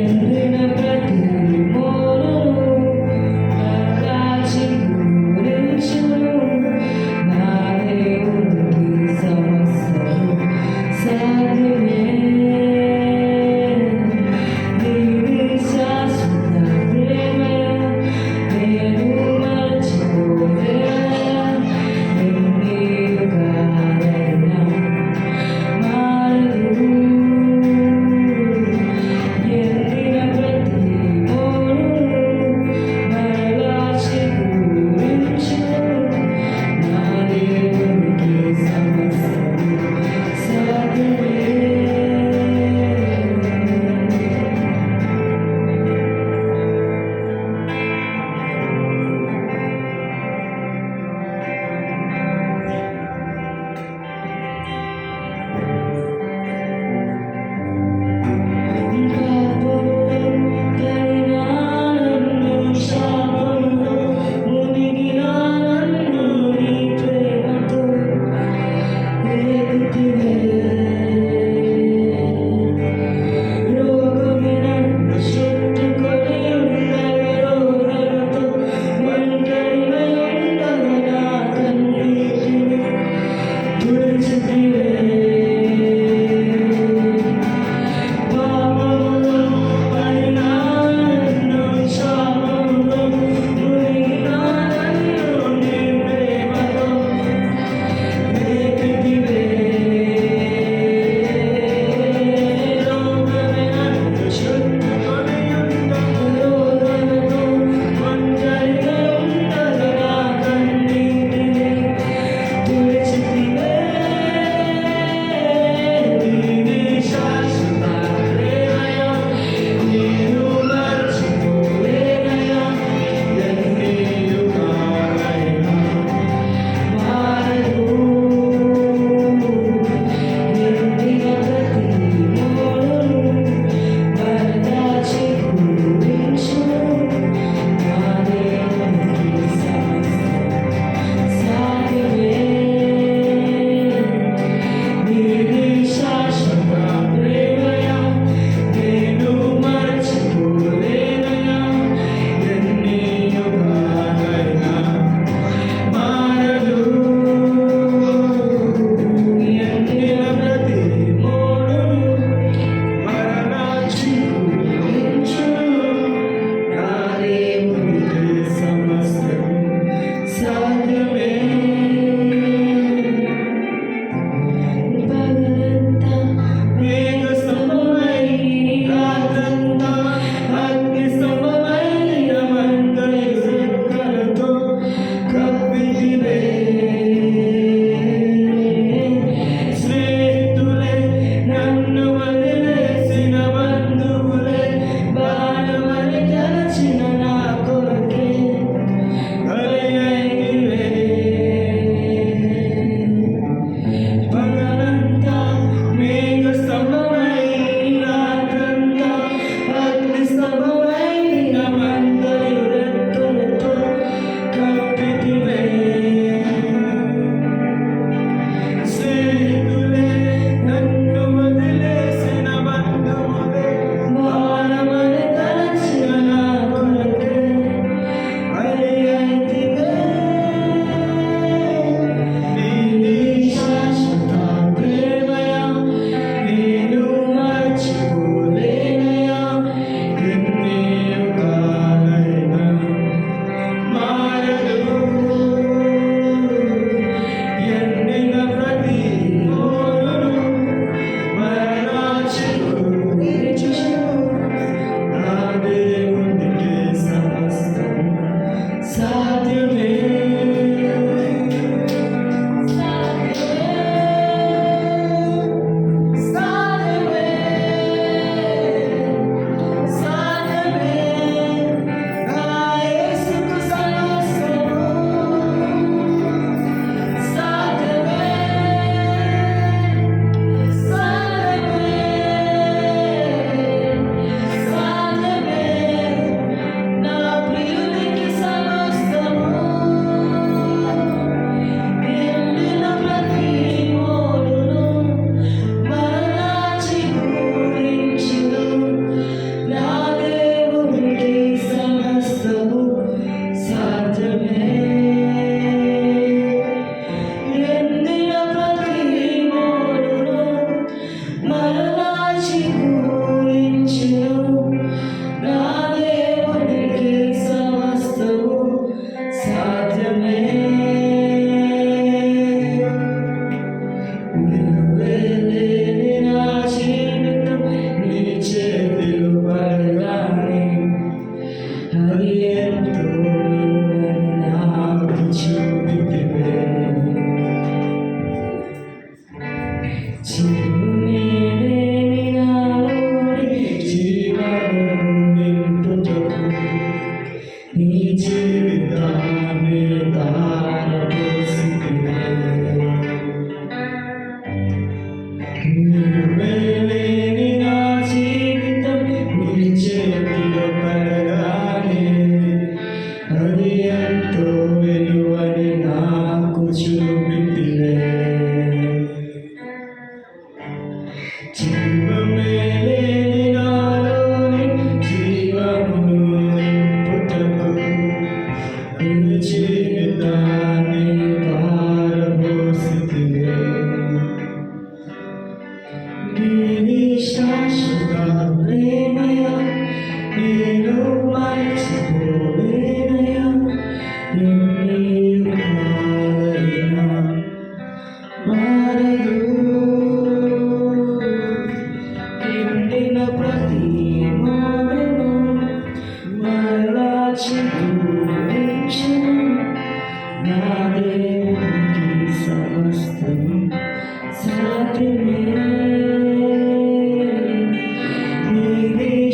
ఎండిన ప్రతి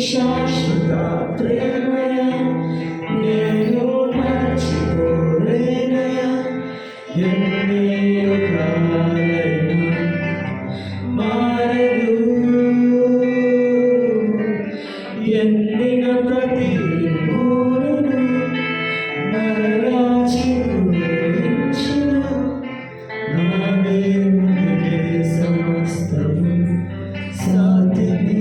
శాశ్వత ప్రేమయ నేను మర్చిపోలేనయ ఎన్ని యుగాలైనా మారదు ఎండిన ప్రతి మూలును మరలా చిగురించిన నా దేవునికి సమస్తము సాధ్యమే.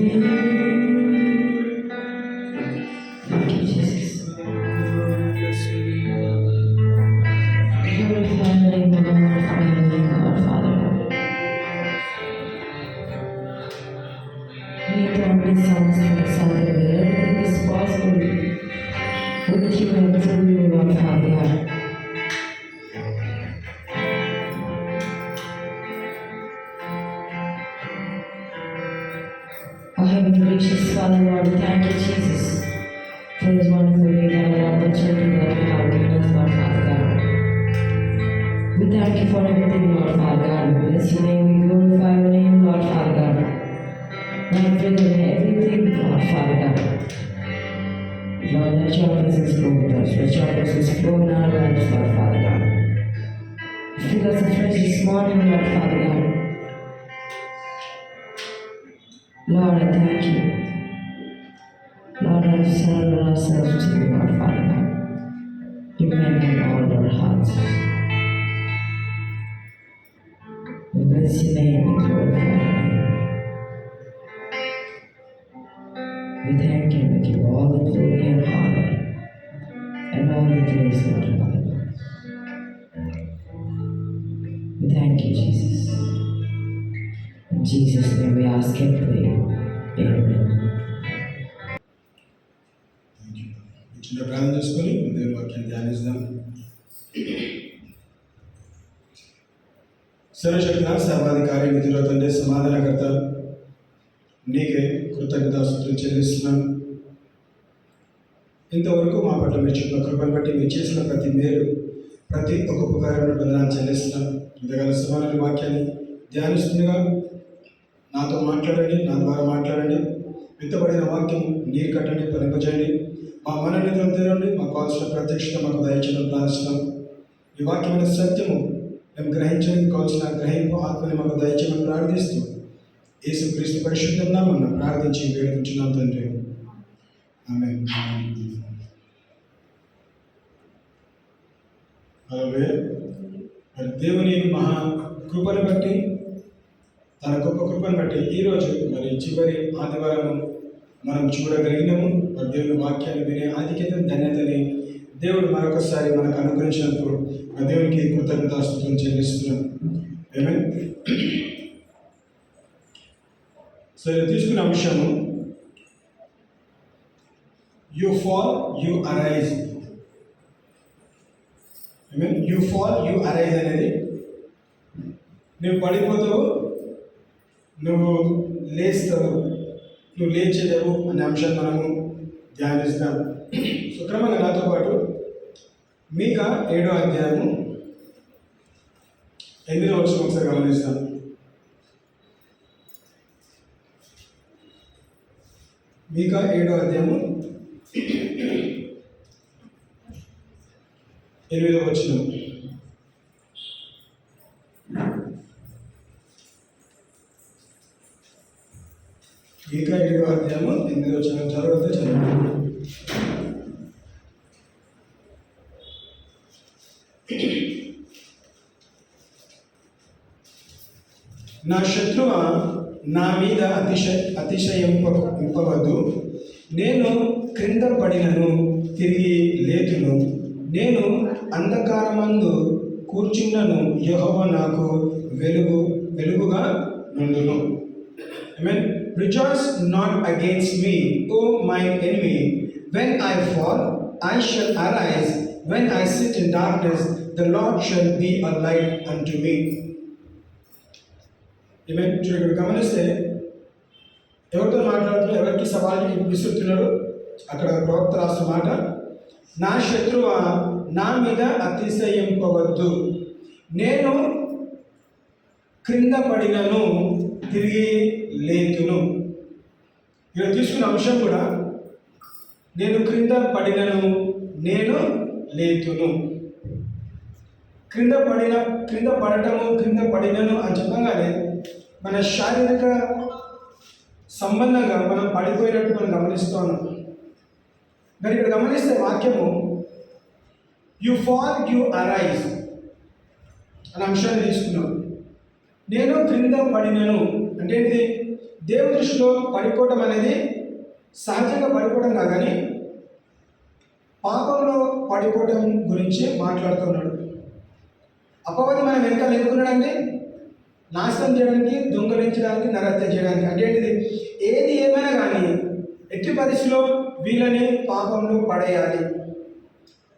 Everything is possible with you and through you, Lord Father God. Our heavenly gracious Father, Lord, we thank you, Jesus, for this wonderful day, God, and opportunity that we have given us, Lord Father God. We thank you for everything, Lord Father God. We bless your name, we glorify your name, Lord Father God. My friend, everything, Lord Father God. Lord, let your presence flow with us. Let your presence flow in our lives, Lord Father God. Fill us afresh this morning, Lord Father God. Lord, I thank you. Lord, I surrender ourselves to you, Lord Father God. You make all our hearts. We bless your name, we glorify your name. We thank you, we give all the glory and honor and all the praise, Lord Father God. We thank you, Jesus. In Jesus' name we ask and pray. Amen. చిన్న ప్రార్థన చేసుకొని దేవుని వాక్యం ధ్యానిస్తాం. సర్వశక్తిన సర్వాధికారి విధిలో తండ్రి సమాధానకర్త నీకే కృతజ్ఞతాస్తుతులు చెల్లిస్తున్నాను. ఇంతవరకు మా పట్ల మీరు చూపిన కృపను బట్టి మీరు చేసిన ప్రతి మేలు ప్రతి ఒక్క ఉపకారాన్ని బంధనాన్ని చెల్లిస్తున్నాను. ఇంతకాల సమాన వాక్యాన్ని ధ్యానిస్తుండగా నాతో మాట్లాడండి, నా ద్వారా మాట్లాడండి. విత్తబడిన వాక్యం నీరు కట్టండి, ఫలింపజేయండి. మా మనోనిధులు తెరండి, మాకు కావాల్సిన ప్రత్యక్షత మాకు దయచేయడం ప్రార్థిస్తున్నాం. ఈ వాక్యమైన సత్యము మేము గ్రహించడానికి కావాల్సిన గ్రహింపు ఆత్మని మాకు దయచేయమని ప్రార్థిస్తూ యేసుక్రీస్తు పరిశుద్ధం నామమున ప్రార్థించి వేడుకుంటున్నాం తండ్రి. ఆమేన్. హల్లెలూయా. దేవుని మహా కృపను బట్టి, తన గొప్ప కృపను బట్టి ఈరోజు మరి చివరి ఆదివారం మనం చూడగలిగినాము. మరి దేవుని వాక్యాన్ని వినే ఆధిక్యతను ధన్యతని దేవుడు మరొకసారి మనకు అనుగ్రహించినందుకు ఆ దేవునికి కృతజ్ఞతాస్తుతులు చెల్లిస్తున్నాం. ఆమేన్. సరే, తీసుకున్న అంశము you fall you arise. Amen. You fall you arise అనేది నువ్వు పడిపోతావు, నువ్వు లేస్తావు, నువ్వు లేచేదవు అనే అంశాన్ని మనము ధ్యానిస్తాం. సో క్రమంగా నాతో పాటు మీకా 7వ అధ్యాయము 8వ వచనం ఒకసారి గమనిస్తాం. మీకా 7వ అధ్యాయము 8వ వచనం. మీకా 7వ అధ్యాయము 8వ వచనం చదవద్దు, చదవండి. నా శత్రువ నా మీద అతిశయింపవద్దు. నేను క్రింద పడినను తిరిగి లేతును. నేను అంధకారమందు కూర్చున్నను, యెహోవా నాకు వెలుగుగా నుండును. Amen. Rejoice not against me, O mine enemy. When I fall, I shall arise. When I sit in darkness, the Lord shall be a light unto me. Amen. చూడండి, గమనిస్తే ఎవరితో మాట్లాడుతున్నారు, ఎవరికి సవాల్ విసురుతున్నాడు. అక్కడ ప్రవక్త రాస్తున్న మాట, నా శత్రువ నా మీద అతిశయింపవద్దు. నేను క్రింద పడినను తిరిగి లేతును. ఇక్కడ తీసుకున్న అంశం కూడా నేను క్రింద పడినను నేను లేతును. క్రింద పడటము క్రింద పడినను అని చెప్పగానే మన శారీరక సంబంధంగా మనం పడిపోయినట్టు మనం గమనిస్తూ ఉన్నాం. మరి ఇక్కడ గమనిస్తే వాక్యము యు ఫాల్ యు అరైజ్ అనే అంశాన్ని తీసుకున్నాం. నేను క్రింద పడినను అంటే ఏంటి? దేవుని దృష్టిలో పడిపోవటం అనేది సహజంగా పడిపోవడం కాదని పాపంలో పడిపోవటం గురించి మాట్లాడుతున్నాడు. అపవాది మనం వెనకాల ఎందుకున్నాడంటే నాశనం చేయడానికి, దొంగలించడానికి, నరహత్య చేయడానికి. అంటే ఏంటిది? ఏది ఏమైనా కానీ ఎట్టి పరిస్థితిలో వీళ్ళని పాపంలో పడేయాలి.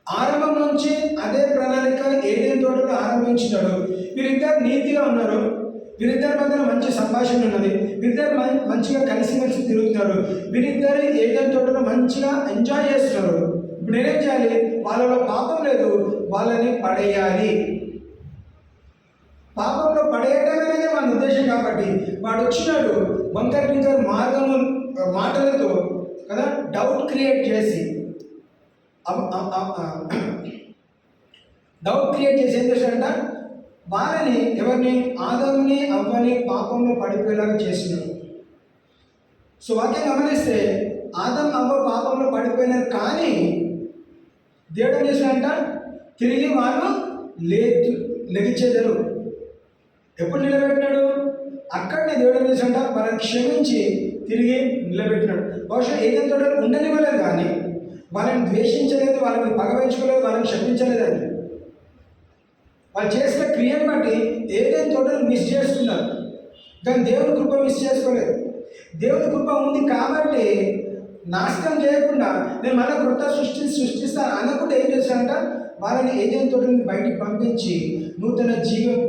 ఆరంభం నుంచి అదే ప్రణాళిక ఏదైనా తోటలో ఆరంభించినాడు. వీరిద్దరు నీతిగా ఉన్నారు, వీరిద్దరి మధ్యన మంచి సంభాషణ ఉన్నది, వీరిద్దరు మంచిగా కలిసిమెలిసి తిరుగుతున్నారు, వీరిద్దరు ఏదైనా తోటలో మంచిగా ఎంజాయ్ చేస్తున్నారు. ఇప్పుడు నేనేం చేయాలి? వాళ్ళలో పాపం లేదు, వాళ్ళని పడేయాలి. పాపంలో పడేయటం అనేది మన ఉద్దేశం. కాబట్టి వాడు వచ్చినాడు వంకర టింకర మాటలతో కదా డౌట్ క్రియేట్ చేసి ఏం చేశాడంట? వాళ్ళని ఎవరిని? ఆదాముని అవ్వని పాపంలో పడిపోయేలాగా చేసినాడు. సో వాక్యం గమనిస్తే ఆదాం అవ్వ పాపంలో పడిపోయినారు, కానీ దేవుడు ఏం చేశాడంట? తిరిగి వాళ్ళు లెగిచేదరు. ఎప్పుడు నిలబెట్టినాడు? అక్కడనే దేవుడు ఏం చేశాడంట? వాళ్ళని క్షమించి తిరిగి నిలబెట్టినాడు. బహుశా ఏదైనా ఉండనివ్వలేదు, కానీ వాళ్ళని ద్వేషించలేదు, వాళ్ళని పగవించుకోలేదు, వాళ్ళని క్షమించలేదండి. వాళ్ళు చేసిన క్రియను బట్టి ఏదైనా తోటలు మిస్ చేస్తున్నారు, కానీ దేవుని కృప మిస్ చేసుకోలేదు. దేవుని కృప ఉంది కాబట్టి నాశనం చేయకుండా నేను మళ్ళీ కొత్త సృష్టిస్తాను అనకుండా ఏం చేశానంట? వాళ్ళని ఏదైనా తోటని బయటికి పంపించి నూతన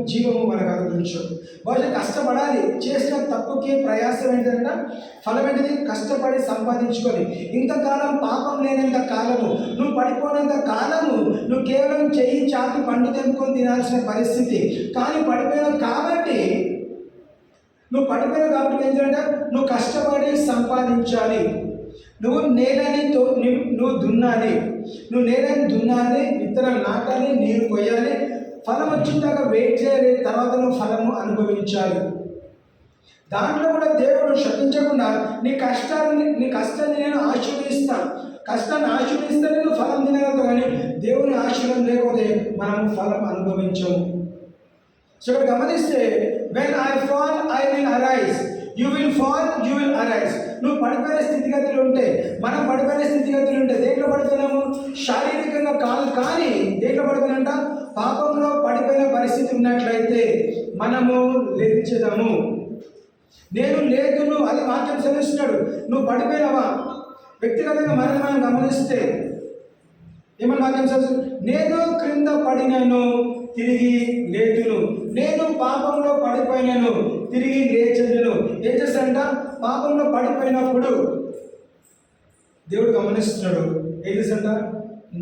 జీవము మనకు అనుగ్రహించాడు. బహుశా కష్టపడాలి. చేసిన తప్పుకి ప్రయాసం ఏంటంటే ఫలం ఏంటిది? కష్టపడి సంపాదించుకొని. ఇంతకాలం పాపం లేనంత కాలము, నువ్వు పడిపోయినంత కాలము నువ్వు కేవలం చెయ్యి చాపి పండు తెంపుకొని తినాల్సిన పరిస్థితి. కానీ పడిపోయావు కాబట్టి ఏం చేయాలంటే నువ్వు కష్టపడి సంపాదించాలి. నువ్వు నేలని నువ్వు దున్నాలి, విత్తనాలు నాటాలి, నీరు కొయ్యాలి, ఫలం వచ్చేదాకా వెయిట్ చేయాలి, తర్వాత నువ్వు ఫలము అనుభవించాలి. దాంట్లో కూడా దేవుడు శపించకుండా నీ కష్టాన్ని నేను ఆశీర్వదిస్తాను, కష్టాన్ని ఆశీర్వదిస్తే నువ్వు ఫలం తినగలుగుతావు. కానీ దేవుని ఆశీర్వాదం లేకపోతే మనం ఫలం అనుభవించము. సో ఇక్కడ గమనిస్తే when I fall I will arise, you will fall you will arise. నువ్వు పడిపోయిన స్థితిగతులు ఉంటే, మనం పడిపోయిన స్థితిగతులు ఉంటే దేంట్లో పడిపోయినాము? శారీరకంగా కాదు, కానీ దేంట్లో పడిపోయినంట? పాపంలో పడిపోయిన పరిస్థితి ఉన్నట్లయితే మనము లేచేదాము. నేను లేదును అది వాక్యం సెలవిస్తున్నాడు. నువ్వు పడిపోయినావా? వ్యక్తిగతంగా మనం గమనిస్తే ఏమన్నా వాక్యం సెలవు? నేను క్రింద పడినను తిరిగి లేతును, నేను పాపంలో పడిపోయినను తిరిగి లేచెదను. ఏం చేస్తాడంట? పాపంలో పడిపోయినప్పుడు దేవుడు గమనిస్తున్నాడు. ఏం చేస్తాడంట?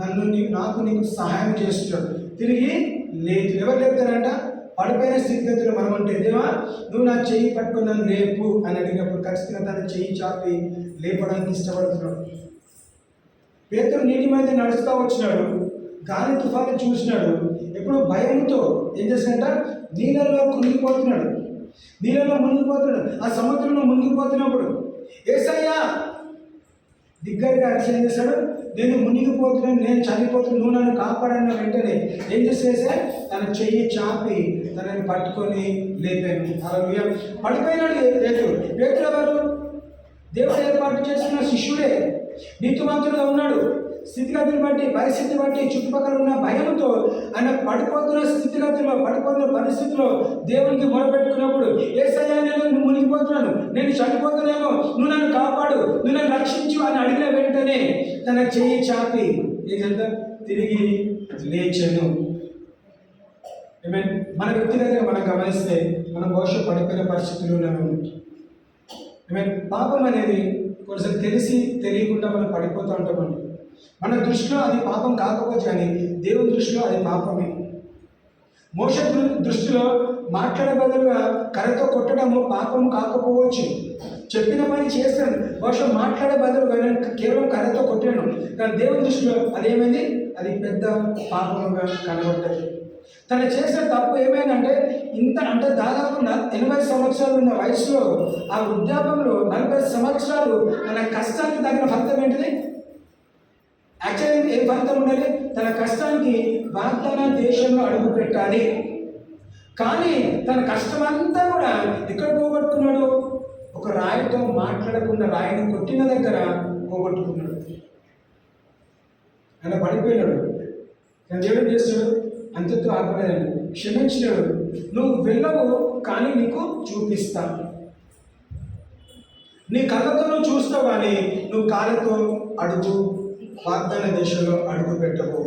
నాకు నీకు సహాయం చేస్తున్నాడు, తిరిగి లేచు. ఎవరు లేపుతారంట? పడిపోయిన స్థితిగతులు మనం అంటే, దేవా నువ్వు నా చెయ్యి పట్టుకుని నన్ను లేపు అని అడిగినప్పుడు ఖచ్చితంగా తన చెయ్యి చాపి లేపడానికి ఇష్టపడుతున్నాడు. పేతురు నీటి మీద నడుస్తూ వచ్చినాడు, గాలి తుఫాను చూసినాడు. ఎప్పుడు భయంతో ఏం చేశాడంట? నీళ్ళలో మునిగిపోతున్నాడు. ఆ సముద్రంలో మునిగిపోతున్నప్పుడు యేసయ్యా దిగ్గరగా అరిచి ఏం చేశాడు? నేను మునిగిపోతున్నాను, నేను చనిపోతున్నాను, నువ్వు నన్ను కాపాడన్న వెంటనే ఏం చేసేసా? తన చెయ్యి చాపి తనని పట్టుకొని లేపాను. అలా పడిపోయినాడు పేతురు ఎవరు? దేవుడు ఏర్పాటు చేస్తున్న శిష్యుడే, నీతిమంతుడుగా ఉన్నాడు. స్థితిగతులు బట్టి, పరిస్థితి బట్టి, చుట్టుపక్కల ఉన్న భయంతో ఆయన పడిపోతున్న పరిస్థితిలో దేవునికి మొరపెట్టుకున్నప్పుడు, యేసయ్యా నేను మునిగిపోతున్నాను, నేను చనిపోతున్నాను, నువ్వు నన్ను కాపాడు, నువ్వు నన్ను రక్షించు అని అడిగిన వెంటనే తన చెయ్యి చాపి ఏదంతా తిరిగి లేచెను. మన వ్యక్తిగతంగా మనం గమనిస్తే మనం బహుశా పడిపోయిన పరిస్థితులు ఉన్నాము. పాపం అనేది కొంచెం తెలియకుండా మనం పడిపోతూ ఉంటామండి. మన దృష్టిలో అది పాపం కాకపోవచ్చు, కానీ దేవుని దృష్టిలో అది పాపమే. మోషే దృష్టిలో మాట్లాడే బదులుగా కర్రతో కొట్టడము పాపం కాకపోవచ్చు. చెప్పిన పని చేస్తాను, బహుశా మాట్లాడే బదులుగా నేను కేవలం కర్రతో కొట్టాను, కానీ దేవుని దృష్టిలో అదేమైంది, అది పెద్ద పాపముగా కనబడ్డది. తను చేసిన తప్పు ఏమైందంటే అంటే దాదాపు 80 సంవత్సరాలు ఉన్న వయసులో, ఆ వృద్ధాపంలో 40 సంవత్సరాలు తన కష్టానికి తగిన ఫలితం ఏంటిది? యాక్చువల్లీ ఏ ఫలితం ఉండాలి? తన కష్టానికి వాగ్దాన దేశంలో అడుగు పెట్టాలి. కానీ తన కష్టమంతా కూడా ఎక్కడ పోగొట్టుకున్నాడు? ఒక రాయితో మాట్లాడకుండా రాయిని కొట్టిన దగ్గర పోగొట్టుకున్నాడు. ఆయన పడిపోయినాడు. నేను దేవుడు చేస్తాడు, అంతతో ఆపలేదండి, క్షమించినాడు. నువ్వు వెళ్ళవు, కానీ నీకు చూపిస్తా. నీ కళ్ళతో నువ్వు చూస్తావు, కానీ నువ్వు కాళ్ళతో అడుగు వాగ్దాన దేశంలో అడుగు పెట్టవు.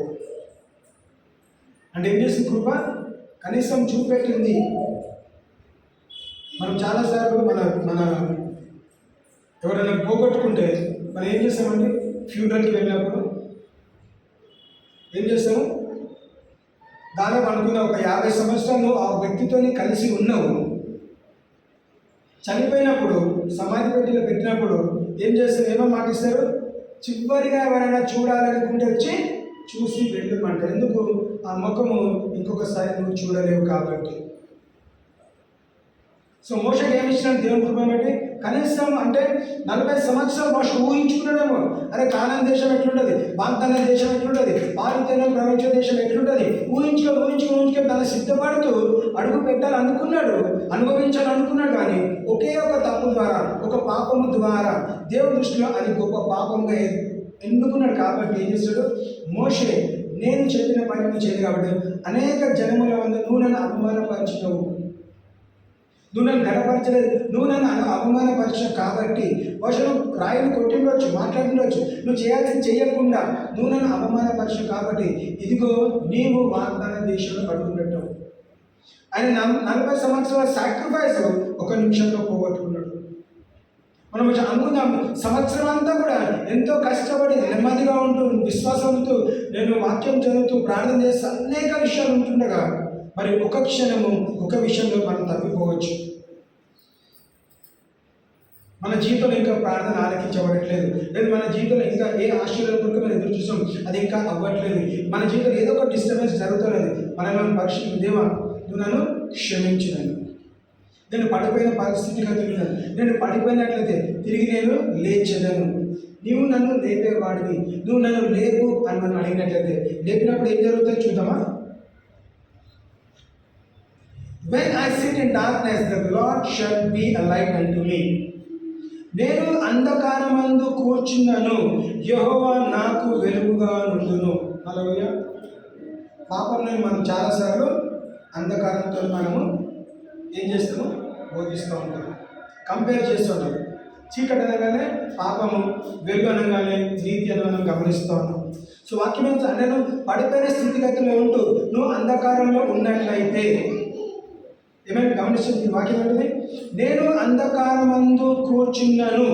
అంటే ఏం చేసింది కృప? కనీసం చూపెట్టింది. మనం చాలాసార్లు మన ఎవరైనా పోగొట్టుకుంటే మనం ఏం చేస్తామండి? ఫ్యూనరల్కి వెళ్ళినప్పుడు ఏం చేస్తాము? దాదాపు అనుకున్న ఒక 50 సంవత్సరాలు ఆ వ్యక్తితోని కలిసి ఉన్నావు. చనిపోయినప్పుడు సమాధి పెట్టిలో పెట్టినప్పుడు ఏం చేస్తారు? ఏమో మాటిస్తారు? చివరిగా ఎవరైనా చూడాలనుకుంటే వచ్చి చూసి వెళ్ళమంటారు. ఎందుకు? ఆ ముఖము ఇంకొకసారి నువ్వు చూడలేవు కాబట్టి. సో మోషకి ఏమి ఇచ్చినాడు దేవుని కృప బట్టి? కనీసం అంటే 40 సంవత్సరాలు మోష ఊహించుకున్నాడేమో, అరే కానాన్ దేశం ఎట్లుంటుంది, వాగ్దాన దేశం ఎట్లుంటుంది, పారితేన ప్రపంచ దేశం ఎట్లుంటుంది, ఊహించుకొని తన సిద్ధపడుతూ అడుగు పెట్టాలనుకున్నాడు, అనుభవించాలనుకున్నాడు. కానీ ఒకే ఒక తప్పు ద్వారా, ఒక పాపము ద్వారా దేవుని దృష్టిలో అది గొప్ప పాపంగా ఎన్నుకున్నాడు. కాబట్టి ఏం చేస్తాడు? మోషే, నేను చెప్పిన పని నువ్వు చేయదు కాబట్టి అనేక జనముల వల్ల నువ్వు నన్ను అవమానపరిచినవు, నువ్వు నన్ను గడపరచలేదు, నువ్వు నన్ను అవమానపరిచావు. కాబట్టి బహుశా నువ్వు రాయిని కొట్టిండవచ్చు, మాట్లాడిండవచ్చు, నువ్వు చేయాల్సింది చేయకుండా నువ్వు నన్ను అవమానపరిచావు. కాబట్టి ఇదిగో నీవు వాగ్దాన దేశంలో అడుగు పెట్టావు. ఆయన 40 సంవత్సరాల సాక్రిఫైస్ ఒక నిమిషంలో పోగొట్టుకున్నాడు. మనం అనుకుందాం, సంవత్సరం అంతా కూడా ఎంతో కష్టపడి నెమ్మదిగా ఉంటూ విశ్వాసంతో నేను వాక్యం చదువుతూ ప్రార్థన చేస్తూ అనేక విషయాలు ఉంటుండగా మరి ఒక క్షణము ఒక విషయంలో మనం తప్పిపోవచ్చు. మన జీవితంలో ఇంకా ప్రార్థన ఆలకించబడట్లేదు, లేదు మన జీవితంలో ఇంకా ఏ ఆశీర్వాదం కొరకు మనం ఎదురు చూసాం అది ఇంకా అవ్వట్లేదు, మన జీవితంలో ఏదో ఒక డిస్టర్బెన్స్ జరుగుతున్నది. మనం పరిశుద్ధ దేవా నువ్వు నన్ను క్షమించినాను, నేను పడిపోయిన పరిస్థితిగా తిరిగినాను, నేను పడిపోయినట్లయితే తిరిగి నేను లేచెదను, నీవు నన్ను లేపేవాడివి, నువ్వు నన్ను లేపు అని మనం అడిగినట్లయితే లేపినప్పుడు ఏం జరుగుతుందో చూద్దామా? When I sit in darkness, the Lord shall be a light unto me. నేను అంధకారమందు కూర్చున్నాను, యెహోవా నాకు వెలుగుగా నుండును. హల్లెలూయా. పాపంలో మనం చాలాసార్లు అంధకారంతో మనము ఏం చేస్తాము? బోధిస్తూ ఉంటాం, కంపేర్ చేస్తూ ఉంటాం. చీకటి అనగానే పాపము, వెలుగు అనగానే నీతి అని మనం గమనిస్తూ ఉన్నాం. సో వాక్యం అంటే నువ్వు పడిపోయిన స్థితిగతిలో ఉంటూ నువ్వు అంధకారంలో ఉన్నట్లయితే ఏమైనా గమనిస్తుంది వాక్యం ఏంటిది? నేను అంధకారమందు కూర్చున్నాను,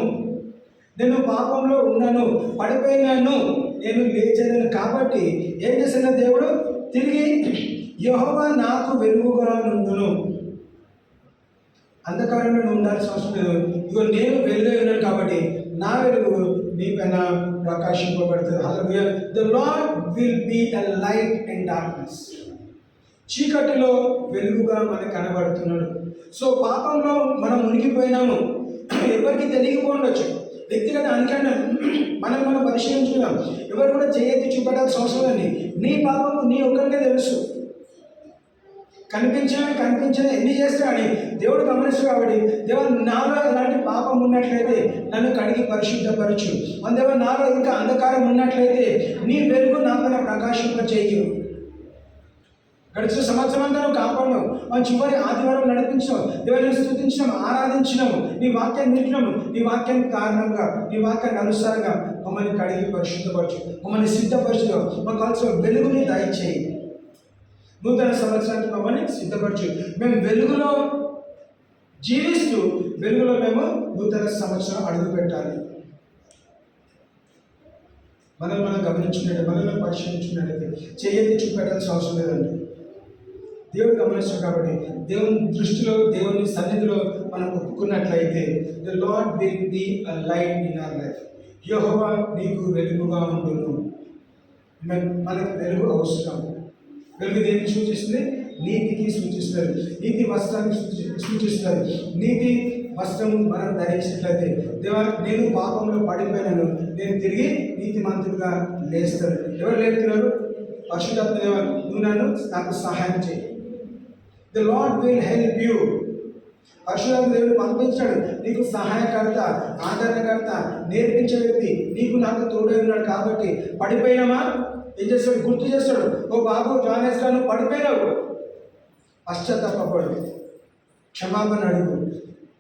నేను పాపంలో ఉన్నాను, పడిపోయినాను, నేను లేచేదను. కాబట్టి ఏం చేసిన దేవుడు? తిరిగి యెహోవా నాకు వెలుగుగా నుండును. అంధకారంలో ఉండాల్సిన అవసరం లేదు, ఇగో నేను వెలుగు ఉన్నాను కాబట్టి నా వెలుగు నీ పైన ప్రకాశింపబడుతుంది. హల్లెలూయా. The Lord will be a light in darkness. చీకటిలో వెలుగుగా మనకు కనబడుతున్నాడు. సో పాపంలో మనం మునిగిపోయినాము, ఎవరికి తెలియకపోవచ్చు. వ్యక్తిగత అనుకరణ మనం పరిశీలించుకున్నాం, ఎవరు కూడా చేయెత్తి చూపడాల్సిన అవసరం లేదు. నీ పాపము నీ ఒక్కరికే తెలుసు. కనిపించిన ఎన్ని చేస్తా అని దేవుడు గమనిస్తాడు. కాబట్టి దేవుడు నాలో ఎలాంటి పాపం ఉన్నట్లయితే నన్ను కడిగి పరిశుద్ధపరచు. దేవ నాలో ఇంకా అంధకారం ఉన్నట్లయితే నీ వెలుగు నాపైన ప్రకాశింప చేయు. గడిచిన సంవత్సరం అంతా నువ్వు కాపాడినావు, మన చివరి ఆదివారం నడిపించినావు, దేవుని స్తుతించినాము, ఆరాధించినాము, నీ వాక్యాన్ని వింటున్నాము, నీ వాక్యానికి కారణంగా, నీ వాక్యానికి అనుసారంగా మమ్మల్ని కడిగి పరిశుద్ధపరచు, మమ్మల్ని సిద్ధపరచు, మాకు కావాల్సిన వెలుగుని దయచేయి. నూతన సంవత్సరానికి మమ్మల్ని సిద్ధపరచు. మేము వెలుగులో జీవిస్తూ వెలుగులో మేము నూతన సంవత్సరం అడుగు పెట్టాలి. మనం గమనించుకున్నట్టు, మనల్ని పరిశీలించుకున్నట్లయితే చేయెత్తి చూపెట్టాల్సిన అవసరం లేదండి. దేవుడు గమనిస్తాడు. కాబట్టి దేవుని దృష్టిలో, దేవుని సన్నిధిలో మనం ఒప్పుకున్నట్లయితే the Lord will be a light in our life. యెహోవా నీకు వెలుగుగా ఉండును. మనకు వెలుగు అవసరం. వెలుగు దేనికి సూచిస్తుంది? నీతికి సూచిస్తుంది. నీతి వస్త్రానికి సూచిస్తుంది. నీతి వస్త్రం మనం ధరించినట్లయితే, దేవా నేను పాపంలో పడిపోయినాను, నేను తిరిగి నీతిమంతుడిగా లేస్తాను. ఎవరు లేపుతున్నారు? పరిశుద్ధాత్మ దేవా, నువ్వు నాకు సహాయం చేయి. The Lord will help you. పరిశుద్ధాత్మ దేవుడు పంపించాడు నీకు సహాయకర్త, ఆదరణకర్త, నేర్పించే వ్యక్తి నీకు నాకు తోడై ఉన్నాడు. కాబట్టి పడిపోయినామా ఏం చేస్తాడు? గుర్తు చేస్తాడు. ఓ బాబు జానేశ్వరా, నువ్వు పడిపోయినావు, పశ్చాత్తాపడు, క్షమాపణ అడుగు,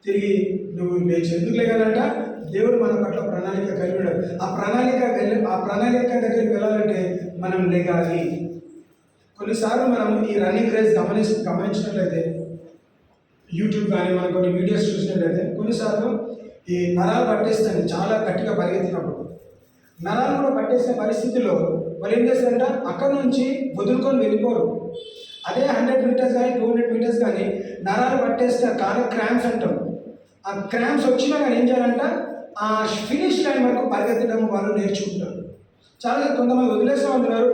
తిరిగి నువ్వు లేచి. ఎందుకు లేగాలంట? దేవుడు మన పట్ల ప్రణాళిక కలిగి ఉన్నాడు. ఆ ప్రణాళిక దగ్గరికి వెళ్ళాలంటే మనం లేగాలి. కొన్నిసార్లు మనం ఈ రన్నింగ్ రేస్ గమనించినట్లయితే, యూట్యూబ్ కానీ మనం కొన్ని వీడియోస్ చూసినట్లయితే, కొన్నిసార్లు ఈ నరాలు పట్టేస్తాయి. చాలా గట్టిగా పరిగెత్తినప్పుడు నరాలు కూడా పట్టేసిన పరిస్థితిలో వాళ్ళు ఏం చేస్తారంట, అక్కడ నుంచి వదులుకొని వెళ్ళిపోరు. అదే 100 మీటర్స్ కానీ 200 మీటర్స్ కానీ నరాలు పట్టేస్తే కాళ్ళ క్రాంప్స్ అంటాం. ఆ క్రాంప్స్ వచ్చినా కానీ ఏం చేయాలంట, ఆ ఫినిష్ లైన్ వరకు పరిగెత్తడం వాళ్ళు నేర్చుకుంటారు. చాలా కొంతమంది వదిలేస్తూ ఉంటున్నారు.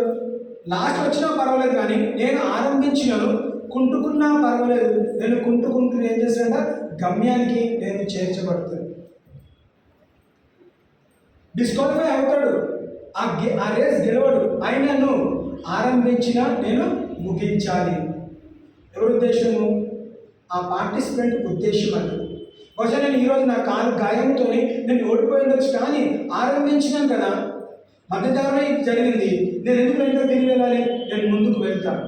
లాస్ట్ వచ్చినా పర్వాలేదు, కానీ నేను ఆరంభించినాను, కుంటుకున్నా పర్వాలేదు, నేను కుంటుకుంటూ ఏం చేస్తానంట, గమ్యానికి నేను చేర్చబడతాను. డిస్క్వాలిఫై అవుతాడు, ఆ రేస్ గెలవడు. అయినను ఆరంభించిన నేను ముగించాలి. ఎవరి ఉద్దేశము? ఆ పార్టిసిపెంట్ ఉద్దేశం అది. బహుశా నేను ఈరోజు నా కాలు గాయంతో నేను ఓడిపోయిండొచ్చు, కానీ ఆరంభించినాను కదా, మధ్యదారిలో ఇది జరిగింది, నేను ఎందుకు వెంటనే తిరిగి వెళ్ళాలి? నేను ముందుకు వెళ్తాను.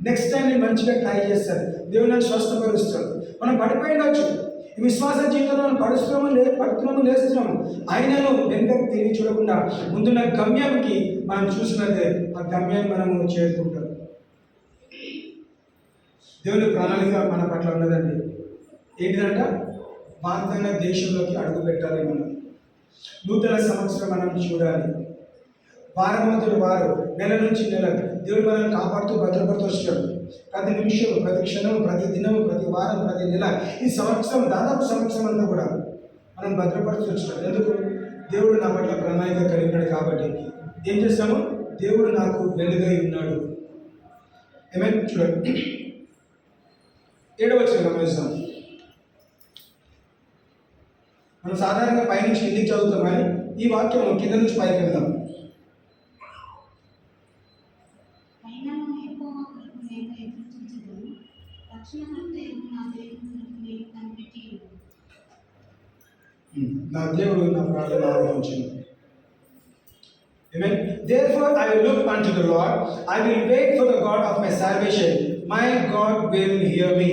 నెక్స్ట్ టైం నేను మంచిగా ట్రై చేస్తాను. దేవుడు నన్ను స్వస్థపరుస్తాడు. మనం పడిపోయిండొచ్చు, ఈ విశ్వాస జీవితంలో మనం పడుతున్నాము, లేస్తున్నాము. అయినను వెంటనే తిరిగి చూడకుండా ముందున్న గమ్యానికి మనం చూసినట్టే ఆ గమ్యాన్ని మనము చేరుకుంటాం. దేవుని ప్రణాళిక మన పట్ల ఉన్నదండి. ఏంటిదంట? వాగ్దాన దేశంలోకి అడుగు పెట్టాలి. మనం నూతన సంవత్సరం మనం చూడాలి. వారమంతుడు వారు, నెల నుంచి నెల దేవుడు మనల్ని కాపాడుతూ భద్రపడుతూ వచ్చాడు. ప్రతి నిమిషం, ప్రతి క్షణం, ప్రతి దినం, ప్రతి వారం, ప్రతి నెల, ఈ సంవత్సరం దాదాపు సంవత్సరం అంతా కూడా మనం భద్రపడుతూ వచ్చాడు. ఎందుకు? దేవుడు నా పట్ల ప్రణాళిక కలిగి ఉన్నాడు. కాబట్టి ఏం చేస్తాము? దేవుడు నాకు వెలుగై ఉన్నాడు. ఏమైనా చూడండి, 7వ వచనం గమనిస్తాం. మనం సాధారణంగా పైనుంచి కిందికి చదువుతాం, కానీ ఈ వాక్యం కింద నుంచి పైకి వెళ్తాం. నా దేవుడు నా ప్రార్థన ఆలకించును. Amen. Therefore I will look unto the Lord. I will wait for the God of my salvation. My God will hear me.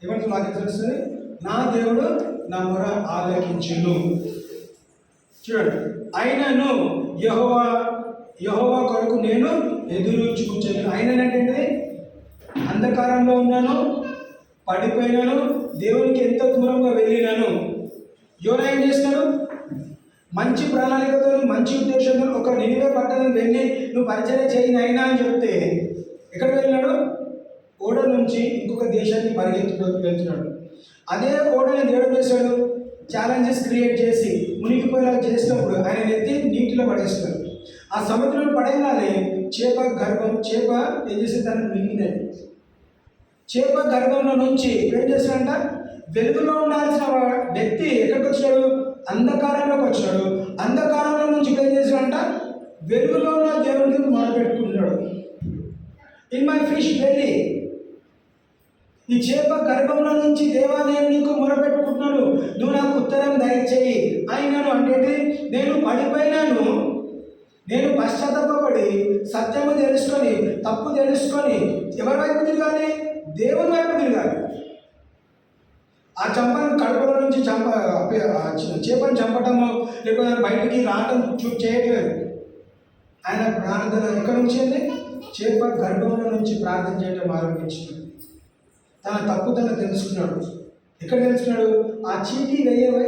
ఏమంటే నాకు తెలుస్తుంది, నా దేవుడు నా మొర ఆలకించును. చూడండి, అయినను యెహోవా కొరకు నేను ఎదురు చూచను. అయిననంటే అంధకారంలో ఉన్నాను, పడిపోయినాను, దేవునికి ఎంత దూరంగా వెళ్ళినాను. యోనా ఏం చేస్తున్నాడు? మంచి ప్రణాళికతో, మంచి ఉద్దేశంతో ఒక నినివే పట్టణం వెళ్ళి నువ్వు పరిచయం చేయని అయినా అని చెప్తే ఎక్కడికి వెళ్ళినాడు? ఓడ నుంచి ఇంకొక దేశానికి వెళ్తున్నాడు. అదే ఓడని దేవుడు చేశాడు, ఛాలెంజెస్ క్రియేట్ చేసి మునిగిపోయేలా చేసినప్పుడు ఆయన ఎత్తి నీటిలో పడేస్తాడు. ఆ సముద్రంలో పడేగానే చేప ఏం చేసి దాన్ని మింగినది. చేప గర్భంలో నుంచి ఏం చేశాడంట? వెలుగులో ఉండాల్సిన వ్యక్తి ఎక్కడికి వచ్చాడు? అంధకారంలోకి వచ్చాడు. అంధకారంలో నుంచి ఏం చేశాడంట? వెలుగులో ఉన్న దేవుడికి మొదలుపెట్టుకున్నాడు. ఇన్ మై ఫిష్ బెల్లీ, ఈ చేప గర్భంలో నుంచి దేవా నేను నీకు మొరపెట్టుకుంటున్నాను, నువ్వు నాకు ఉత్తరం దయచేయి. అయినాను అంటే నేను పడిపోయినాను, నేను పశ్చాత్తాపడి సత్యము తెలుసుకొని తప్పు తెలుసుకొని ఎవరి వైపు తిరగాలి? దేవుని వైపు తిరగాలి. ఆ చంపను కడుపులో నుంచి చేపను చంపటము లేకపోతే బయటికి రావడం చేయట్లేదు. ఆయన ప్రార్థన ఎక్కడి నుంచి అండి? చేప గర్భంలో నుంచి ప్రార్థన చేయడం ఆరంభించాడు. తన తప్పు తను తెలుసుకున్నాడు. ఎక్కడ తెలుసుకున్నాడు? ఆ చీటీ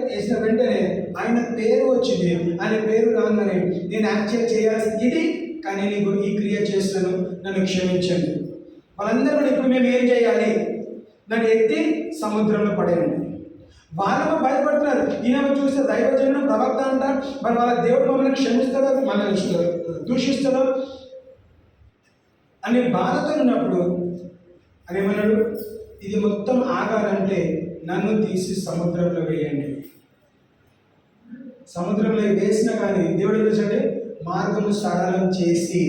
వేసిన వెంటనే ఆయన పేరు వచ్చింది. ఆయన పేరు రాగానే నేను యాక్చువల్ చేయాల్సింది ఇది, కానీ నీకు ఈ క్రియ చేస్తాను, నన్ను క్షమించండి. వాళ్ళందరూ కూడా ఇప్పుడు మేము ఏం చేయాలి, నన్ను ఎత్తి సముద్రంలో పడేయండి. వాళ్ళేమో భయపడుతున్నారు. ఈయన చూస్తే దైవజనుడు ప్రవక్త అంట, మరి వాళ్ళ దేవుడు మమ్మల్ని క్షమిస్తాడో మనల్ని దూషిస్తాడో అనే బాధతో ఉన్నప్పుడు అని ఏమన్నాడు, ఇది మొత్తం ఆగాలంటే నన్ను తీసి సముద్రంలో వేయండి. సముద్రంలో వేసినా కానీ దేవుడు ఏం చేశాడు, మార్గము సరళం చేసి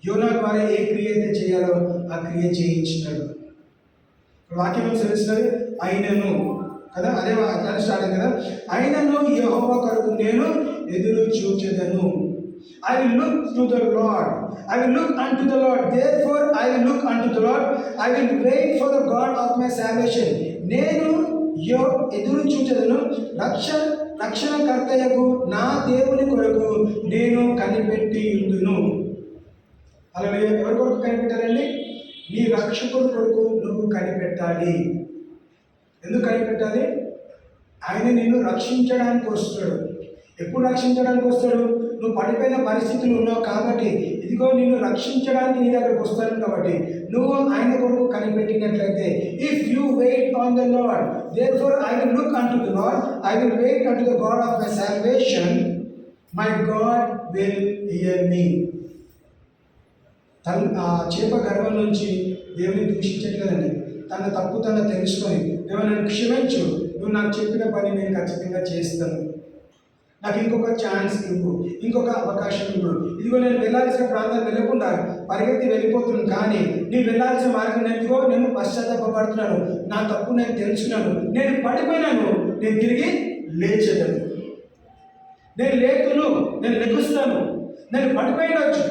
యోనా ద్వారా ఏ క్రియ అయితే చేయాలో ఆ క్రియ చేయించినాడు. వాక్యం తెలుస్తుంది, అయినను కదా, అదే అట్లా స్టార్ట్ అయింది కదా, అయినను యెహోవా కొరకు నేను ఎదురు చూచెదను. I will look to the Lord. I will look unto the Lord. Therefore, I will look unto the Lord. I will wait for the God of my salvation. నేను ఎదురు చూచెదను, రక్షణకర్తయకు నా దేవుని కొరకు నేను కనిపెట్టి ఉండును. అలా ఎవరి కొరకు కనిపెట్టాలండి? నీ రక్షకుడి కొరకు నువ్వు కనిపెట్టాలి. ఎందుకు కనిపెట్టాలి? ఆయన నిన్ను రక్షించడానికి వస్తాడు. ఎప్పుడు రక్షించడానికి వస్తాడు? నువ్వు పడిపోయిన పరిస్థితులు ఉన్నావు కాబట్టి, ఇదిగో నిన్ను రక్షించడానికి నీ దగ్గరకు వస్తాను కాబట్టి నువ్వు ఆయన కొరకు కనిపెట్టినట్లయితే, if you wait on the Lord, therefore I will look unto the Lord, I will wait unto the God of my salvation, my God will hear me. ఆ చేప గర్భం నుంచి దేవుని దూషించట్లేదండి. తన తప్పు తను తెలుసుకొని, దేవుడు నన్ను క్షమించు, నువ్వు నాకు చెప్పిన పని నేను ఖచ్చితంగా చేస్తాను, నాకు ఇంకొక ఛాన్స్ ఇవ్వు, ఇంకొక అవకాశం ఇవ్వు. ఇదిగో నేను వెళ్ళాల్సిన ప్రాంతాన్ని వెళ్ళకుండా పరిగెత్తి వెళ్ళిపోతున్నాను, కానీ నేను వెళ్ళాల్సిన మార్గం నేను పశ్చాత్తాపడుతున్నాను, నా తప్పు నేను తెలుసుకున్నాను, నేను పడిపోయినాను, నేను తిరిగి లేచేదను, నేను లేకును, నేను లెగుస్తాను. నేను పడిపోయినవచ్చు,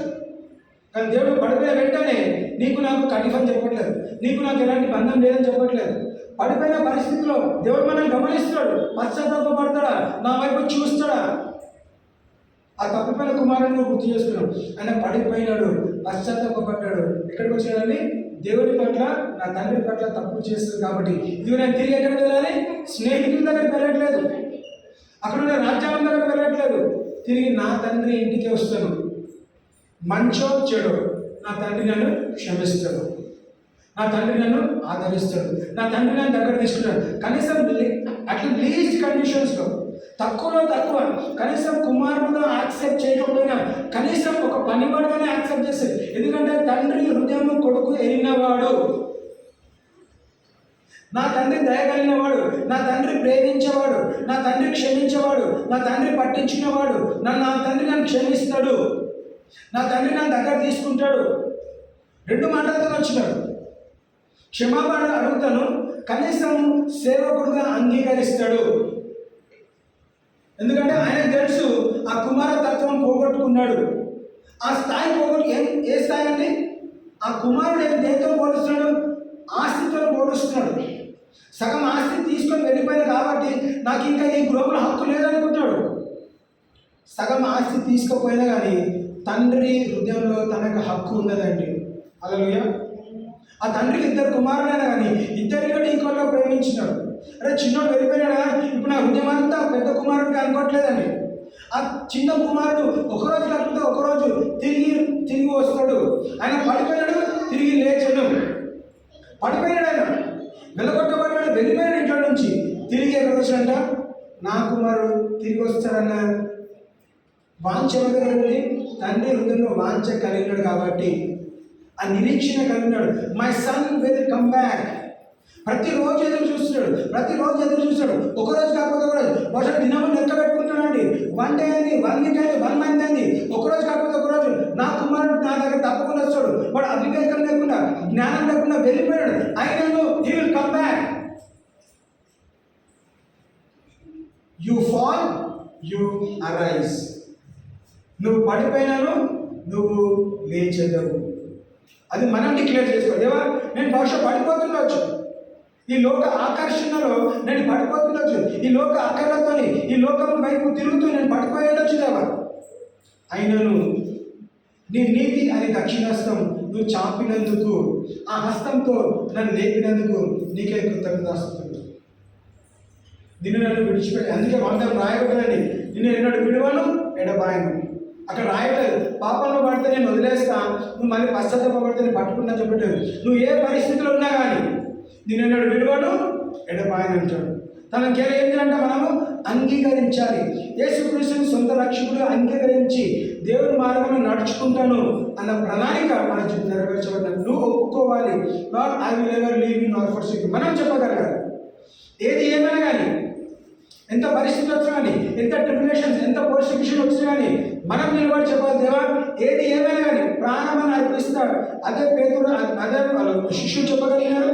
కానీ దేవుడు పడిపోయిన వెంటనే నీకు నాకు కటిఫని చెప్పట్లేదు, నీకు నాకు ఎలాంటి బంధం లేదని చెప్పట్లేదు. పడిపోయిన పరిస్థితిలో దేవుడు మనల్ని గమనిస్తాడు, పశ్చాత్తాపడతాడా, నా వైపు చూస్తాడా? ఆ తప్పిపోయిన కుమారుని గుర్తు చేసుకున్నాడు. ఆయన పడిపోయినాడు, పశ్చాత్తాపడ్డాడు. ఎక్కడికి వచ్చాడని? దేవుడి పట్ల, నా తండ్రి పట్ల తప్పు చేస్తుంది కాబట్టి ఇది నేను తిరిగి ఎక్కడికి వెళ్ళాలి? స్నేహితుల దగ్గరికి వెళ్ళట్లేదు, అక్కడ ఉన్న రాజ్యాంగం దగ్గరికి వెళ్ళట్లేదు, తిరిగి నా తండ్రి ఇంటికి వస్తాను. మంచో చెడో నా తండ్రి నన్ను క్షమిస్తాడు, నా తండ్రి నన్ను ఆదరిస్తాడు, నా తండ్రి నన్ను దగ్గర తీసుకున్నాడు. కనీసం అట్లా లీస్ట్ కండిషన్స్లో, తక్కువలో తక్కువ, కనీసం కుమారుడుగా యాక్సెప్ట్ చేయకపోయినా కనీసం ఒక పనివాడుగానే యాక్సెప్ట్ చేస్తాడు. ఎందుకంటే తండ్రి హృదయం కొడుకు ఎరిగినవాడు, నా తండ్రి దయగలిగినవాడు, నా తండ్రి ప్రేమించేవాడు, నా తండ్రి క్షమించేవాడు, నా తండ్రి పట్టించుకునేవాడు, నా తండ్రి నన్ను క్షమిస్తాడు, నా తండ్రి నన్ను దగ్గర తీసుకుంటాడు. రెండు మాటలతో వచ్చినాడు. క్షమాపణ అడుగుతాను, కనీసం సేవకుడుగా అంగీకరిస్తాడు. ఎందుకంటే ఆయన తెలుసు ఆ కుమార తత్వం పోగొట్టుకున్నాడు. ఆ స్థాయి ఏ స్థాయి అండి? ఆ కుమారుడు దేంతో పోలుస్తున్నాడు? ఆస్తితో పోలుస్తున్నాడు. సగం ఆస్తి తీసుకొని వెళ్ళిపోయాడు కాబట్టి నాకు ఇంకా ఈ గృహంలో హక్కు లేదనుకుంటాడు. సగం ఆస్తి తీసుకోపోయినా కానీ తండ్రి హృదయంలో తనకు హక్కు ఉన్నదండి. హల్లెలూయా. ఆ తండ్రికి ఇద్దరు కుమారులైనా కానీ ఇద్దరిని కూడా ఈక్వల్గా ప్రేమించినాడు. అరే చిన్నోడు వెళ్ళిపోయినాడా, ఇప్పుడు నా హృదయం అంతా పెద్ద కుమారుడికి అనుకోవట్లేదండి. ఆ చిన్న కుమారుడు ఒకరోజు లేకపోతే ఒకరోజు తిరిగి వస్తాడు. ఆయన పడిపోయినాడు, తిరిగి లేచాడు. పడిపోయినాడు, ఆయన వెలగొట్టబడ్డాడు, వెళ్ళిపోయాడు ఇంట్లో నుంచి. తిరిగి ఎక్కడికి వచ్చాడంట? నా కుమారుడు తిరిగి వస్తాడన్న వాంఛ ఉంది. తండ్రి హృదయంలో వాంఛ కలిగినాడు కాబట్టి ఆ నిరీక్షణ కలిగినాడు. My son will come back. ప్రతిరోజు ఎదురు చూస్తున్నాడు. ఒకరోజు కాకపోతే ఒకరోజు, బహుశా దినము లెక్క పెట్టుకుంటానండి. 1 డే అయింది, 1 వీక్ అయింది, 1 మంత్ అయింది, ఒకరోజు కాకపోతే ఒకరోజు నా కుమారుడు నా దగ్గర తప్పకుండా వస్తాడు. వాడు అవివేకం లేకుండా, జ్ఞానం లేకుండా వెళ్ళిపోయాడు. అయినను he will come back. You fall, you arise. నువ్వు పడిపోయినాను, నువ్వు లేచెదవు. అది మనం డిక్లేర్ చేసుకోవాలి. దేవా, నేను బహుశా పడిపోతుండొచ్చు, ఈ లోక ఆకర్షణలో నేను పడిపోతుండొచ్చు, ఈ లోక ఆకర్షణతో ఈ లోకం వైపు తిరుగుతూ నేను పడిపోయేయొచ్చు దేవా. అయినను నీ నీతి అని దక్షిణహస్తం నువ్వు చాపినందుకు, ఆ హస్తంతో నన్ను లేపినందుకు నీకే కృతజ్ఞతాస్తుతులు. నిన్ను నన్ను విడిచిపెట్టి, అందుకే 100 రాయబడ్డదండి, నిన్ను ఎన్నడూ విడువను, ఎడబాయను. అక్కడ రాయట్లేదు పాపంలో పడితే నేను వదిలేస్తా, నువ్వు మళ్ళీ పశ్చాత్తాపడితే నేను పట్టుకున్నా చెప్పట్లేదు. నువ్వు ఏ పరిస్థితిలో ఉన్నా కానీ నేను ఎన్నడు విడువడు ఎడబాయని అంటాడు. తనకి ఏం చేయాలంటే మనము అంగీకరించాలి. యేసుక్రీస్తుని సొంత రక్షకుడు అంగీకరించి దేవుని మార్గంలో నడుచుకుంటాను అన్న ప్రణాళిక మన జీవితం నెరవేర్చబడ్డాను. నువ్వు ఒప్పుకోవాలి. Not I will ever leave you not forsake you. మనం చెప్పగలగాలి. ఏది ఏమైనా కానీ, ఎంత పరిస్థితులు వచ్చినా కానీ, ఎంత ట్రిబ్యులేషన్స్, ఎంత పర్సిక్యూషన్ వచ్చినా కానీ మనం నిలబడి చెప్పాలి, దేవా ఏది ఏమైనా కానీ ప్రాణమని అర్పిస్తాడు. అదే పేతురు, అదే శిష్యుడు చెప్పగలిగినాడు,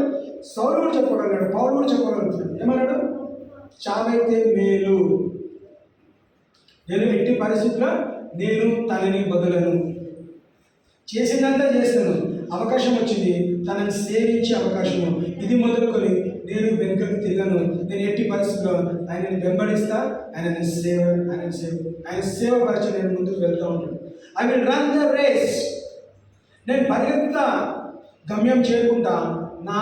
సౌలుడు చెప్పగలిగాడు, పౌలుడు చెప్పగలుగుతాడు. ఏమన్నాడు? చావైతే మేలు, నేను ఎట్టి పరిస్థితుల్లో నేను తనని బదులను, చేసిందంతా చేస్తాను. అవకాశం వచ్చింది, తనని సేవించే అవకాశము, ఇది మొదలుకొని నేను వెనుకకు తిరగను. నేను ఎట్టి పరిస్థితుల్లో ఆయనని వెంబడిస్తా, ఆయన సేవపరిచి నేను ముందుకు వెళ్తూ ఉంటాను. I will run the race, నేను పరిగెత్తుతా, గమ్యం చేరుకుంటా. నా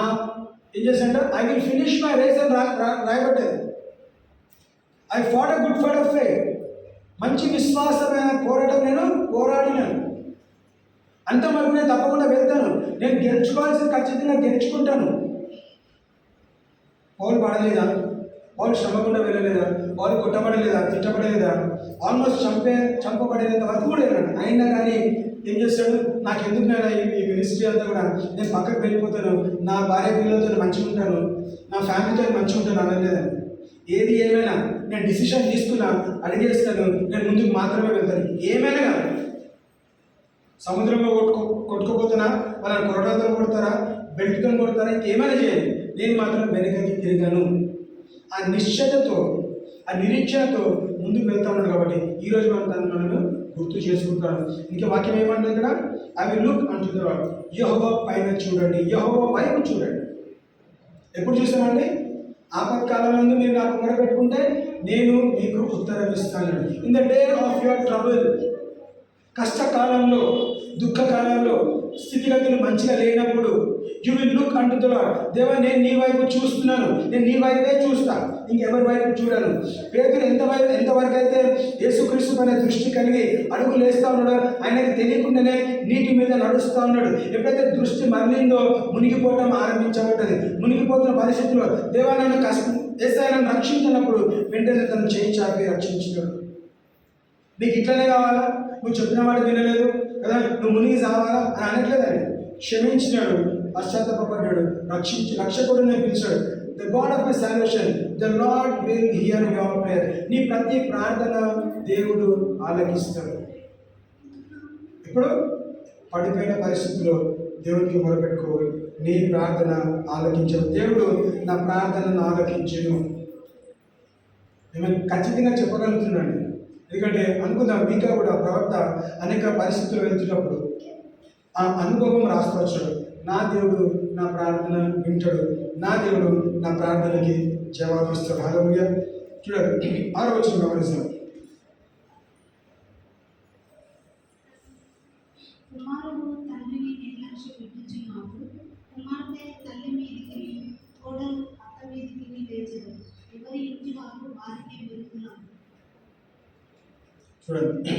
ఏం చేశానంటే I will finish my race అని రాయబడ్డది. I fought a good fight of faith, మంచి విశ్వాసమైన పోరాటం నేను పోరాడినాను. అంతవరకు నేను తప్పకుండా వెళ్తాను. నేను గెలుచుకోవాల్సిన ఖచ్చితంగా గెలుచుకుంటాను. పౌలు పడలేదా? పౌలు శ్రమకుండా వెళ్ళలేదా? పౌలు కొట్టబడలేదా? తిట్టబడలేదా? ఆల్మోస్ట్ చంపబడేంత వరకు కూడా వెళ్ళాడు. అయినా కానీ ఏం చేస్తాడు? నాకు ఎందుకు నేను ఈ మినిస్ట్రీ అంతా కూడా నేను పక్కకు వెళ్ళిపోతాను, నా భార్య పిల్లలతో మంచిగా ఉంటాను, నా ఫ్యామిలీతో మంచిగా ఉంటాను అనలేదని. ఏది ఏమైనా నేను డిసిషన్ తీసుకున్నా, అడిగేస్తాను, నేను ముందుకు మాత్రమే వెళ్తాను. ఏమైనా కానీ సముద్రంలో కొట్టుకోపోతున్నా, వాళ్ళని కొరడాతో కొడతారా, బెల్ట్తో కొడతారా, ఇంకేమైనా చేయాలి, నేను మాత్రం వెనకకి తిరిగాను. ఆ నిశ్చయతతో, ఆ నిరీక్షణతో ముందుకు వెళ్తా ఉన్నాడు. కాబట్టి ఈరోజు మనము గుర్తు చేసుకుంటాను. ఇంకా వాక్యం ఏమంటుంది ఇక్కడ? I will look unto the Lord. యెహోవా పైన చూడండి, యెహోవా వైపు చూడండి. ఎప్పుడు చూసామండి? ఆపత్కాలంలో మీరు నాకు మొరపెట్టుకుంటే నేను మీకు ఉత్తరం ఇస్తాను. In the day of your trouble, కష్టకాలంలో, దుఃఖకాలంలో, స్థితిగతులు మంచిగా లేనప్పుడు you will look unto the lord. దేవా నేను నీ వైపు చూస్తున్నాను, నేను నీ వైపే చూస్తా, ఇంకెవరి వైపు చూడను. పేతురు ఎంతవరకు అయితే యేసుక్రీస్తు పైన దృష్టి కలిగి అడుగులు వేస్తూ ఉన్నాడో, ఆయనకి తెలియకుండానే నీటి మీద నడుస్తూ ఉన్నాడు. ఎప్పుడైతే దృష్టి మరలిందో మునిగిపోవటం ఆరంభించబడ్డది. మునిగిపోతున్న పరిస్థితిలో దేవా నన్ను యేసయ్యను రక్షించినప్పుడు వెంటనే తను చేయి చాపి రక్షించినాడు. నీకు ఇట్లనే కావాలా? నువ్వు చెప్పిన మాట వినలేదు కదా, నువ్వు మునిగి సావాలా అని అనట్లేదండి. క్షమించినాడు, పశ్చాత్తాపడ్డాడు, రక్షకుడిని పిలిచాడు. The God of my salvation, the Lord will here your prayer. నీ ప్రతి ప్రార్థన దేవుడు ఆలకిస్తాడు. ఇప్పుడు పడిపోయిన పరిస్థితుల్లో దేవుడికి మొరపెట్టుకో, నీ ప్రార్థన ఆలకించను. దేవుడు నా ప్రార్థనను ఆలకించను. ఏమైనా ఖచ్చితంగా చెప్పగలుగుతున్నాను. ఎందుకంటే అనుకుందాం, ఇంకా కూడా ప్రవక్త అనేక పరిస్థితులు వెళ్తున్నప్పుడు ఆ అనుభవం రాసుకొచ్చాడు. నా దేవుడు నా ప్రార్థన వింటాడు, నా దేవుడు నా ప్రార్థనకి జవాబిస్తాడు. హల్లెలూయా. చూడండి 6వ వచనం గమనిస్తాం. కుమారుడు తండ్రిని నిర్లక్ష్య పెట్టుచున్నాడు, కుమార్తె తల్లి మీదికి, కోడలు అత్త మీదికి లేచెదరు. ఎవరి ఇంటి వారు వారికే వెళ్తున్నారు. చూడండి,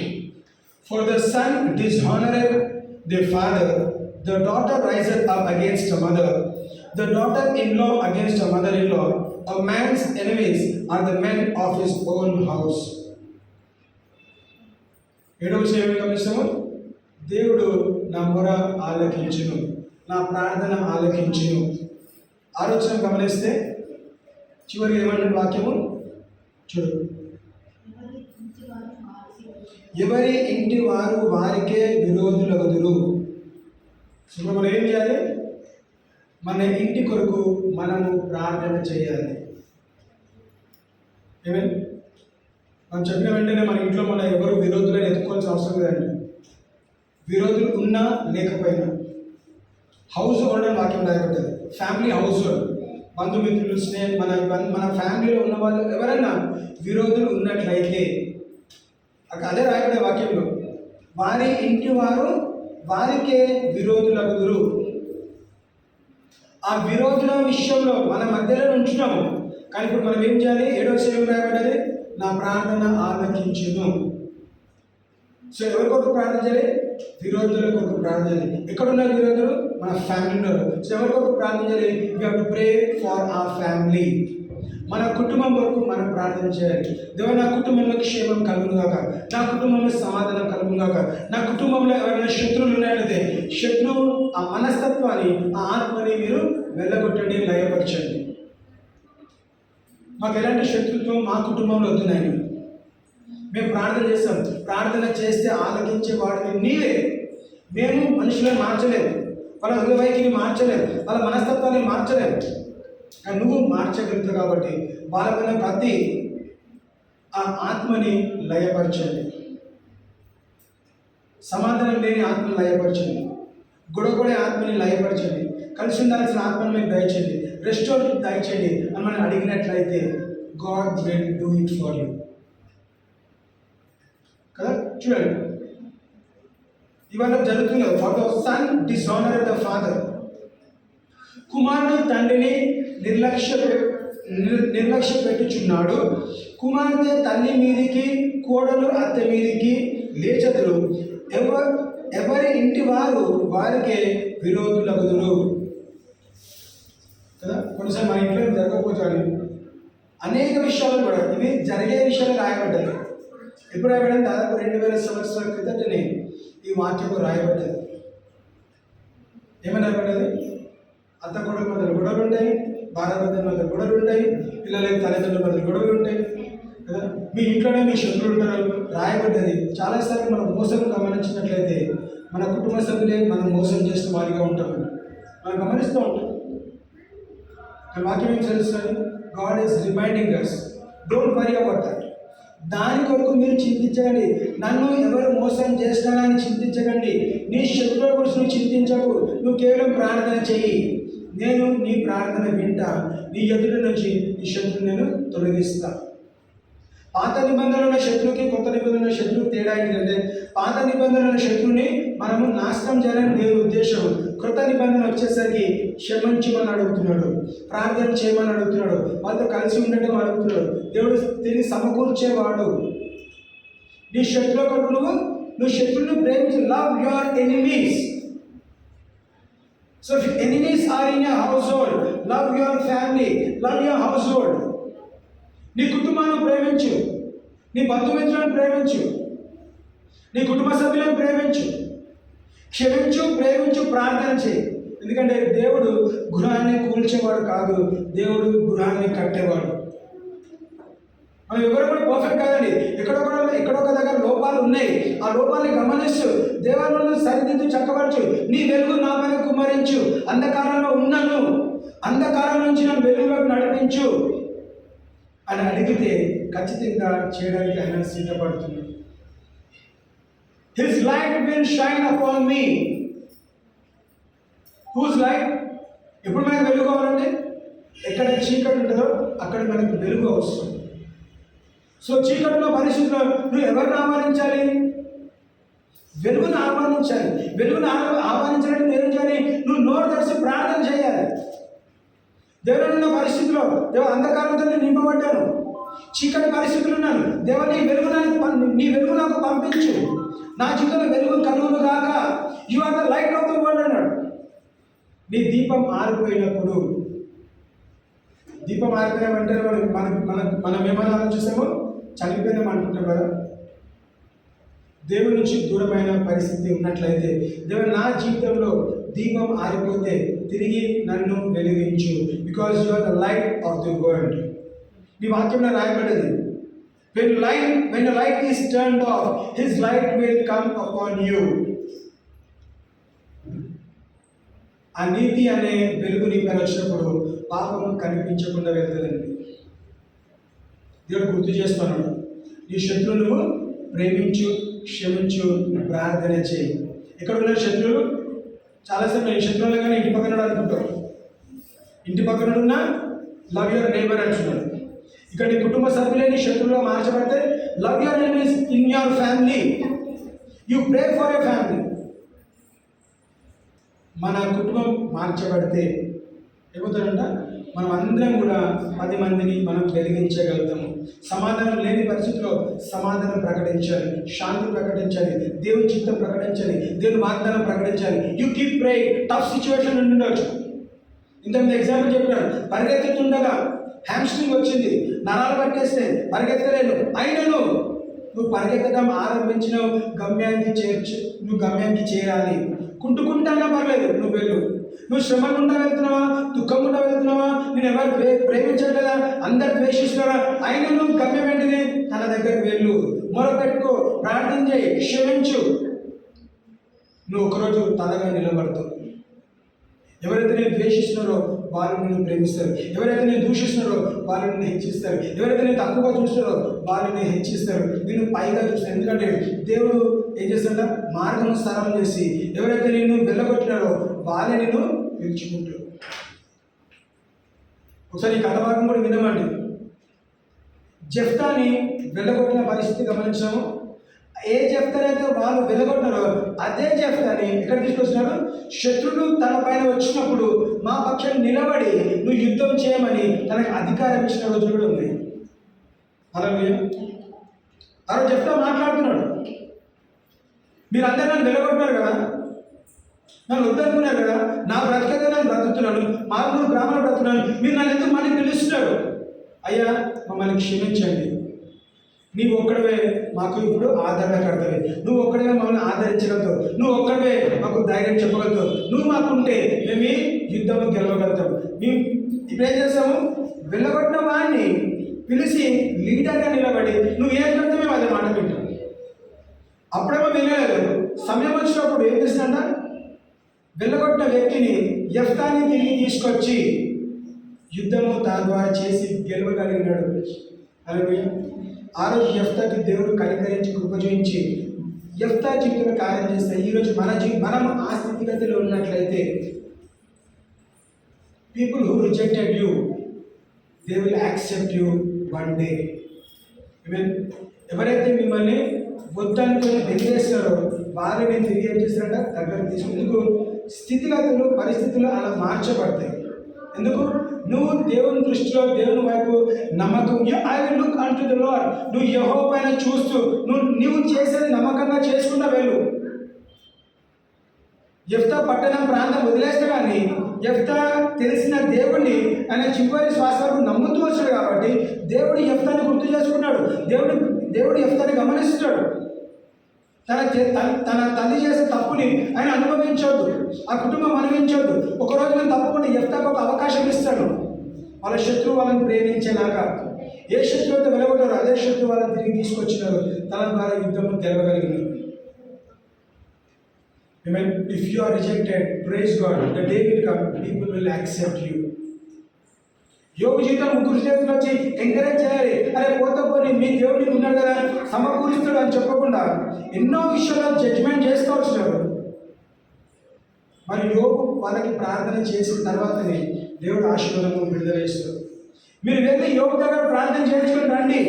for the son dishonoreth the father, the daughter riseth up against a mother, the daughter-in-law against a mother-in-law. A man's enemies are the men of his own house. 7వ విషయం గమనిస్తాము. దేవుడు నా మొర ఆలకించును, నా ప్రార్థన ఆలకించును. 6వ వచనం గమనిస్తే చివరి ఏమన్నా వాక్యము చూడు, ఎవరి ఇంటి వారు వారికే విరోధులగుదురు. సో మనం ఏం చేయాలి? మన ఇంటి కొరకు మనము ప్రార్థన చేయాలి. ఏమేమి మనం చెప్పిన వెంటనే మన ఇంట్లో మన ఎవరు విరోధులను ఎత్తుకోవాల్సిన అవసరం లేదండి. విరోధులు ఉన్నా లేకపోయినా హౌస్ హోల్డ్ అని వాక్యం రాయబడ్డది. ఫ్యామిలీ హౌస్ హోల్డ్, బంధుమిత్రులు, మన ఫ్యామిలీలో ఉన్న వాళ్ళు ఎవరైనా విరోధులు ఉన్నట్లయితే అదే రాయబడే వాక్యంలో, వారి ఇంటి వారు వారికే విరోధులగుదురు. ఆ విరోధుల విషయంలో మన మధ్యలో ఉంచున్నాము. కానీ ఇప్పుడు మనం ఏం చేయాలి? 7వ వచనం రాయబడ్డది, నా ప్రార్థన ఆలకించును. సో ఎవరి కొరకు ప్రార్థన చేయాలి? విరోధుల కొరకు ప్రార్థన చేయాలి. ఎక్కడున్నారు విరోధులు? మన ఫ్యామిలీలో. సో ఎవరి కొరకు ప్రార్థన చేయాలి? You have to pray for our family. మన కుటుంబం వరకు మనం ప్రార్థన చేయాలి. దేవా, నా కుటుంబంలో క్షేమం కలుగును గాక, నా కుటుంబంలో సమాధానం కలుగును గాక, నా కుటుంబంలో ఎవరైనా శత్రువులు ఉన్నట్లయితే శత్రువు ఆ మనస్తత్వాన్ని, ఆ ఆత్మని మీరు వెళ్ళగొట్టండి, లయపరచండి. మాకు ఎలాంటి శత్రుత్వం మా కుటుంబంలో వద్దు నాయన. మేము ప్రార్థన చేస్తాం, ప్రార్థన చేస్తే ఆలకించే వాడిని నీవే. మేము మనుషులను మార్చలేము, వాళ్ళ హృదయవైఖరిని మార్చలేము, వాళ్ళ మనస్తత్వాన్ని మార్చలేము, కానీ నువ్వు మార్చగలుగుతావు. కాబట్టి వాళ్ళపైన ప్రతి ఆ ఆత్మని లయపరచండి, సమాధానం లేని ఆత్మని లయపరచండి, గొడవపడే ఆత్మని లయపరచండి, కలిసి ఉండాల్సిన ఆత్మని మీకు దయచేయండి, రెస్టోరెంట్ దయచేయండి అని మనం అడిగినట్లయితే God will do it for you కదా. చూడండి, ఇవాళ జరుగుతుంది. For the son dishonour the father. కుమారుడు తండ్రిని నిర్లక్ష్య పెట్టుచున్నాడు, కుమార్తె తల్లి మీదికి, కోడలు అత్త మీదికి లేచదురు, ఎవరి ఇంటి వారు వారికే విరోధులగుదురు కదా. కొన్నిసార్లు మా ఇంట్లో జరగకపోతాను అనేక విషయాలు కూడా ఇవి జరిగే విషయాలు రాయబడ్డాయి. ఎప్పుడు రాయబడింది? దాదాపు 2000 సంవత్సరాల క్రితటనే ఈ వాక్యము రాయబడ్డది. ఏమని రాయబడ్డది? అత్త కొడుకు మధ్యలో గొడవలు ఉంటాయి, భార్యాభర్తల మధ్య గొడవలు ఉంటాయి, పిల్లలకి తల్లిదండ్రుల మధ్య గొడవలు ఉంటాయి కదా. మీ ఇంట్లోనే మీ శత్రువులు ఉంటారు రాయబడ్డది. చాలాసార్లు మనం మోసం గమనించినట్లయితే మన కుటుంబ సభ్యులే మనం మోసం చేసిన వారిగా ఉంటామని మనం గమనిస్తూ ఉంటాం. కానీ వాక్యం ఏం తెలుస్తుంది? God is reminding us, don't worry about that. దాని కొరకు మీరు చింతించకండి. నన్ను ఎవరు మోసం చేస్తానని చింతించకండి. నీ శత్రువుల గురించి నువ్వు చింతించకు. నువ్వు కేవలం ప్రార్థన చెయ్యి, నేను నీ ప్రార్థన వింటా, నీ ఎదుటి నుంచి నీ శత్రువు నేను తొలగిస్తా. పాత నిబంధనలు ఉన్న శత్రువుకి కొత్త నిబంధనల శత్రువు తేడా ఏంటంటే, పాత నిబంధనల ఉన్న శత్రువుని మనము నాశనం చేయాలని దేవుని ఉద్దేశం. కృత నిబంధన వచ్చేసరికి క్షమించమని అడుగుతున్నాడు, ప్రార్థన చేయమని అడుగుతున్నాడు, వాళ్ళతో కలిసి ఉండటం అడుగుతున్నాడు. దేవుడు తిరిగి సమకూర్చేవాడు. నీ శత్రువుల కొరకు నువ్వు శత్రువుని ప్రేమించి, love your enemies. So if enemies are in your household, love your family, love your household. నీ కుటుంబాన్ని ప్రేమించు, నీ బంధుమిత్రులను ప్రేమించు, నీ కుటుంబ సభ్యులను ప్రేమించు, క్షమించు, ప్రేమించు, ప్రార్థన చేయి. ఎందుకంటే దేవుడు గృహాన్ని కూల్చేవాడు కాదు, దేవుడు గృహాన్ని కట్టేవాడు. మనం ఎవరు కూడా పర్ఫెక్ట్ కాదండి. ఎక్కడొక దగ్గర లోపాలు ఉన్నాయి. ఆ లోపాన్ని గమనిస్తూ దేవాలయంలో సరిదిద్దు, చక్కబరచు. నీ వెలుగు నా పైన కుమ్మరించు, అంధకారంలో ఉన్నాను, అంధకారం నుంచి నన్ను వెలుగులోకి నడిపించు అని అడిగితే ఖచ్చితంగా చేయడానికి ఆయన సిద్ధపడుతున్నాడు. His light will shine upon me. Whose light? ఎప్పుడు మనకు వెలుగు కావాలంటే ఎక్కడ చీకటి ఉంటుందో అక్కడ మనకు వెలుగు వస్తుంది. సో చీకటిలో పరిస్థితుల్లో నువ్వు ఎవరిని ఆహ్వానించాలి? వెలుగును ఆహ్వానించాలి. వెలుగును ఆహ్వానించాలంటే ఏం చేయాలి? నువ్వు నోరు తెరిచి ప్రార్థన చేయాలి. దేవుని పరిస్థితిలో దేవ అంధకారంతో నేను నింపబడ్డాను, చీకటి పరిస్థితులు ఉన్నాను, దేవ నీ వెలుగు నాకు పంపించు, నా జీవితంలో వెలుగు కలుగును గాక. You are the light of the world అన్నాడు. నీ దీపం ఆరిపోయినప్పుడు, దీపం ఆరిపోయినామంటే మనం ఏమైనా ఆలోచిస్తామో చనిపోయినాం అనుకుంటాం కదా. దేవుడి నుంచి దూరమైన పరిస్థితి ఉన్నట్లయితే, దేవుడు నా జీవితంలో దీపం ఆరిపోతే తిరిగి నన్ను వెలిగించు, because you are the light of the world. నీ వాక్యంలో రాయబడ్డది, when the light is turned off, his light will come upon you. ఆ నీతి అనే వెలుగు నీ పైన వచ్చినప్పుడు పాపము కనిపించకుండా వెళ్తుందండి. దేవుడు గుర్తు చేస్తున్నాడు, నీ శత్రువును ప్రేమించు, క్షమించు, ప్రార్థన చేయి. ఎక్కడ ఉన్నారు శత్రువులు? చాలాసార్లు నేను శత్రువులు కానీ ఇంటి పక్కన అనుకుంటారు. ఇంటి పక్కన ఉన్న లవ్ యువర్ నేబర్ అంటున్నాడు. ఇక్కడ నీ కుటుంబ సభ్యులని శత్రువులుగా మార్చబడితే love your enemies in your family. You pray for your family. మన కుటుంబం మార్చబడితే ఏమవుతాడంట, మనం అందరం కూడా 10 మందిని మనం వెలిగించగలుగుతాము. సమాధానం లేని పరిస్థితిలో సమాధానం ప్రకటించాలి, శాంతి ప్రకటించాలి, దేవుని చిత్తం ప్రకటించాలి, దేవుని వాగ్దానం ప్రకటించాలి. You keep praying. Tough situation ఉండొచ్చు. ఇంతకుముందు ఎగ్జాంపుల్ చెప్పాను, పరిగెత్తుతుండగా హ్యామ్స్ట్రింగ్ వచ్చింది, నరాలు పట్టేస్తే పరిగెత్తలేను, అయినను నువ్వు పరిగెత్తడం ఆరంభించినావు, నువ్వు గమ్యానికి చేరాలి. కుంటుకుంటానా పర్లేదు, నువ్వు వెళ్ళు. నువ్వు శ్రమ గుండా వెళ్తున్నావా, దుఃఖం గుండా వెళ్తున్నావా, నేను ఎవరు ప్రేమించట్లేదా, అందరు ద్వేషిస్తున్నారా, అయినా నువ్వు గమ్యం వెంటనే తన దగ్గరికి వెళ్ళు, మొరపెట్టుకో, ప్రార్థన చేయి, క్షమించు. నువ్వు ఒకరోజు తలగా నిలబడతావు. ఎవరైతే నేను ద్వేషిస్తున్నారో వాళ్ళు నిన్ను ప్రేమిస్తారు, ఎవరైతే నేను దూషిస్తున్నారో వాళ్ళు నిన్ను హెచ్చిస్తారు, ఎవరైతే నేను తక్కువగా చూస్తారో వాళ్ళు నేను హెచ్చిస్తారు, నిన్ను పైగా చూస్తారు. ఎందుకంటే దేవుడు ఏం చేస్తాడ, మార్గం సరళం చేసి ఎవరైతే నిన్ను వెళ్ళగొట్టినారో వాళ్ళే నిన్ను పిలుచుకుంటారు. ఒకసారి ఈ కథ భాగం కూడా వినమండి. జెఫ్తాని వెళ్ళగొట్టిన పరిస్థితి గమనించాము. ఏ జెఫ్తానైతే వాళ్ళు వెలగొట్టారో అదే జెఫ్తాని ఎక్కడ తీసుకొచ్చినారు, శత్రులు తన పైన వచ్చినప్పుడు మా పక్షాన్ని నిలబడి నువ్వు యుద్ధం చేయమని తనకు అధికారం ఇచ్చిన రోజు కూడా ఉంది. హల్లెలూయా. ఆ రోజు జెఫ్తా మాట్లాడుతున్నాడు, మీరందరూ నన్ను వెలగొట్టినారు కదా, నన్ను వద్దనుకున్నారు కదా, నా బ్రతకగా నన్ను బ్రతుకుతున్నాను, మామూలు బ్రాహ్మణ బ్రతుకున్నాను, మీరు నన్ను ఎందుకు మళ్ళీ పిలుస్తున్నారు? అయ్యా మమ్మల్ని క్షమించండి, నీవు ఒక్కడవే మాకు ఇప్పుడు ఆదరణకర్తవే, నువ్వు ఒక్కడవే మమ్మల్ని ఆదరించగలుగుతావు, నువ్వు ఒక్కడవే మాకు ధైర్యం చెప్పగలుగుతావు, నువ్వు మాకుంటే మేము ఈ యుద్ధము గెలవగలుగుతాం. మేము ఇప్పుడు ఏం చేస్తాము, వెళ్ళగొట్టిన వాడిని పిలిచి లీడర్గా నిలబడి నువ్వు ఏం చెప్తే మేము అదే మాట వింటాం. అప్పుడేమో వినలేదు, సమయం వచ్చినప్పుడు ఏం చేస్తాడ, వెళ్ళగొట్టిన వ్యక్తిని యెఫ్తాని తిరిగి తీసుకొచ్చి యుద్ధము తన ద్వారా చేసి గెలవగలిగినాడు. హల్లెలూయా. ఆ రోజు యెఫ్తాకి దేవుడు కనికరించి కృప చూపించి యెఫ్తా జీవితంలో కార్యం చేస్తే ఈరోజు మనం ఆ స్థితిగతిలో ఉన్నట్లయితే people who rejected you they will accept you one day. ఎవరైతే మిమ్మల్ని వద్దనుకొని బెదిరేస్తారో వాళ్ళు నేను తిరిగి ఏం చేస్తారంట, దగ్గర తీసుకుందుకు స్థితిగతులు పరిస్థితులు అలా మార్చబడతాయి. ఎందుకు, నువ్వు దేవుని దృష్టిలో దేవుని వైపు నమ్మకం, I will look unto the lord, నువ్వు యెహోవా పైన చూస్తూ నువ్వు చేసేది నమ్మకంగా చేసుకుంటా వెళ్ళు. యెఫ్తా పట్టణం ప్రాంతం వదిలేస్తే కానీ యెఫ్తా తెలిసిన దేవుడిని ఆయన చివరి శ్వాస వరకు నమ్ముతూ వచ్చాడు కాబట్టి దేవుడు యెఫ్తాని గుర్తు చేసుకున్నాడు. దేవుడు యెఫ్తాని గమనిస్తున్నాడు. తన తల్లి చేసే తప్పుని ఆయన అనుభవించవద్దు, ఆ కుటుంబం అనుభవించవద్దు. ఒకరోజు నేను తప్పకుండా యెఫ్తాకు ఒక అవకాశం ఇస్తాను, వాళ్ళ శత్రువు వాళ్ళని ప్రేమించేలాగా. ఏ శత్రువు అయితే వెలగొట్టారో అదే శత్రువు వాళ్ళని తిరిగి తీసుకొచ్చినారు, తన ద్వారా యుద్ధం గెలవగలిగినారు. If you are rejected, praise God, the day will come, people will accept you. యోగు జీవితం ముగ్గురు చేతులు వచ్చి ఎంకరేజ్ చేయాలి, అరే పోతే మీ దేవుడికి ఉన్నాడు కదా సమకూరుస్తాడు అని చెప్పకుండా ఎన్నో విషయాల్లో జడ్జిమెంట్ చేసుకోవచ్చున్నారు. మరి యోగు వాళ్ళకి ప్రార్థన చేసిన తర్వాతనే దేవుడు ఆశీర్వాదము విడుదల చేస్తాడు. మీరు వెళ్ళి యోగు దగ్గర ప్రార్థన చేయించుకొని రండి,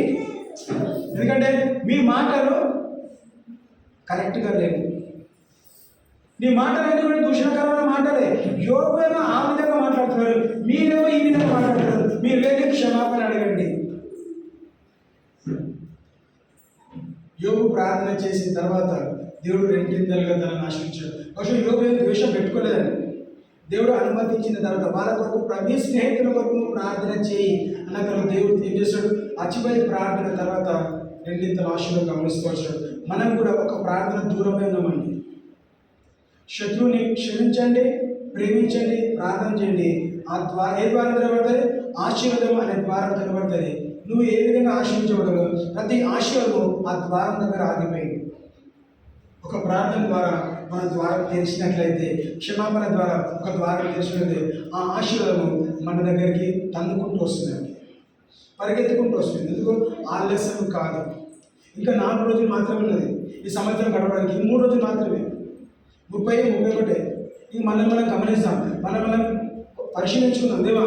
ఎందుకంటే మీ మాటలు కరెక్ట్గా లేవు, నీ మాటలన్నీ కూడా దూషణకరమైన మాటలే. యోగేమో ఆ విధంగా మాట్లాడుతున్నారు, మీరేమో ఈ విధంగా మాట్లాడుతున్నారు. మీరు వెళ్ళి క్షమాపణ అడగండి. యోగు ప్రార్థన చేసిన తర్వాత దేవుడు రెండింతలుగా తనను ఆశించాడు. బహుశా యోగు ఏం ద్వేషం పెట్టుకోలేదని దేవుడు అనుమతించిన తర్వాత వాళ్ళ కొరకు మీ స్నేహితుల కొరకు నువ్వు ప్రార్థన చేయి అన్న తర్వాత దేవుడు ఏం చేశాడు, అచ్చిపోయి ప్రార్థన తర్వాత రెండింతల ఆశీర్వాదం గమనిస్తూ వచ్చాడు. మనం కూడా ఒక ప్రార్థన దూరమే ఉన్నామండి. శత్రువుని క్షమించండి, ప్రేమించండి, ప్రార్థన చేయండి. ఆ ద్వారా ఏ ద్వారం తెరబడుతుంది, ఆశీర్వాదం అనే ద్వారం తెరబడుతుంది. నువ్వు ఏ విధంగా ఆశీర్వించబడవు, ప్రతి ఆశీర్వాదం ఆ ద్వారం దగ్గర ఆగిపోయింది. ఒక ప్రార్థన ద్వారా మన ద్వారం తెరిచినట్లయితే, క్షమాపణ ద్వారా ఒక ద్వారం తెరిచినట్లయితే ఆ ఆశీర్వాదము మన దగ్గరికి తన్నుకుంటూ వస్తుంది, పరిగెత్తుకుంటూ వస్తుంది. ఎందుకు, ఆలస్యం కాదు. ఇంకా 4 రోజులు మాత్రమే ఉన్నది ఈ సంవత్సరం గడవడానికి, 3 రోజులు మాత్రమే, 30-31. ఇంక మనం గమనిస్తాం, మనం పరిశీలించుకుందాం. దేవా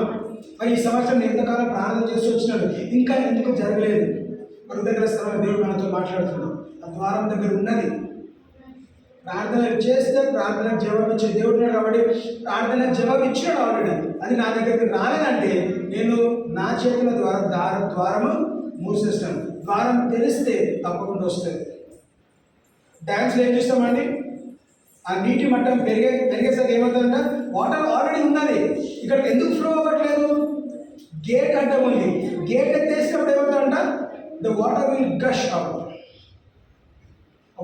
మరి ఈ సంవత్సరం ఎంతకాలం ప్రార్థన చేసి వచ్చినాడు, ఇంకా ఎందుకు జరగలేదు? దగ్గర స్థలం దేవుడు మనతో మాట్లాడుతున్నాం, ఆ ద్వారం దగ్గర ఉన్నది. ప్రార్థన చేస్తే ప్రార్థన జవాబు ఇచ్చే దేవుడు కాబట్టి ప్రార్థన జవాబు ఇచ్చాడు ఆల్రెడీ. అది నా దగ్గరికి రాలేదంటే నేను నా చేతుల ద్వారా ద్వారము మూసేస్తాం. ద్వారం తెరిస్తే తప్పకుండా వస్తుంది. డ్యామ్స్లో ఏం చూస్తామండి, ఆ నీటి మట్టం పెరిగేసరికి ఏమవుతుందంట, వాటర్ ఆల్రెడీ ఉన్నది, ఇక్కడికి ఎందుకు ఫ్లో అవ్వట్లేదు, గేట్ అడ్డం ఉంది. గేట్ ఎత్తేసినప్పుడు ఏమవుతుందంట, the water will gush out.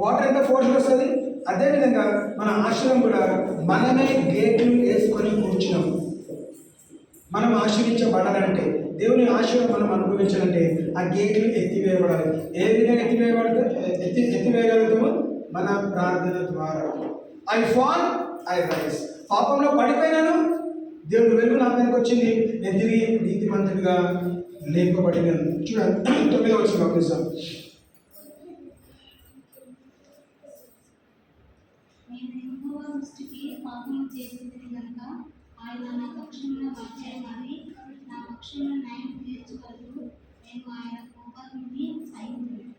Water ఎంత ఫోర్స్లో వస్తుంది. అదేవిధంగా మన ఆశ్రయం కూడా మనమే గేట్లు వేసుకొని కూర్చున్నాం. మనం ఆశ్రయించబడాలంటే, దేవుని ఆశ్రయం మనం అనుభవించాలంటే ఆ గేట్లు ఎత్తివేయబడాలి. ఏ విధంగా ఎత్తివేయగలుగుతామో మన ప్రార్థన ద్వారా. I fall, I rise. పాపంలో పడిపోయినాను, దేవుడు వెలుగు నా మీదకి వచ్చింది, నేను తిరిగి నీతిమంతుడిగా లేపబడినాను. చూడండి 9వ వచనం గమనిస్తాం. నేను యెహోవా దృష్టికి పాపము చేసింది కనుక ఆయన నా పక్షమున వచ్చేయమని నా పక్షమున న్యాయం తీర్చగలరు. నేను ఆయన కోపాగ్నిని సహించను.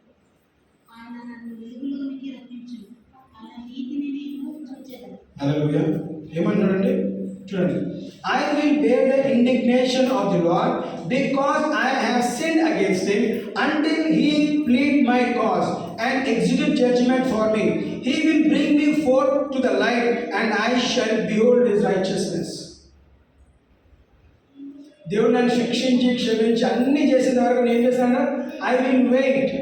ఆయన నన్ను వెలుగులోనికి రప్పించును. ఆయన నీతిని నేను చూచెదను. హల్లెలూయా. ఏమన్నాడండి చూడండి, I will bear the indignation of the Lord because I have sinned against him until he plead my cause and execute judgment for me. He will bring me forth to the light and I shall behold his righteousness. దేవుడు నన్ను శిక్షించి క్షమించి అన్ని చేసిన వరకు నేను చేస్తాను, I will wait.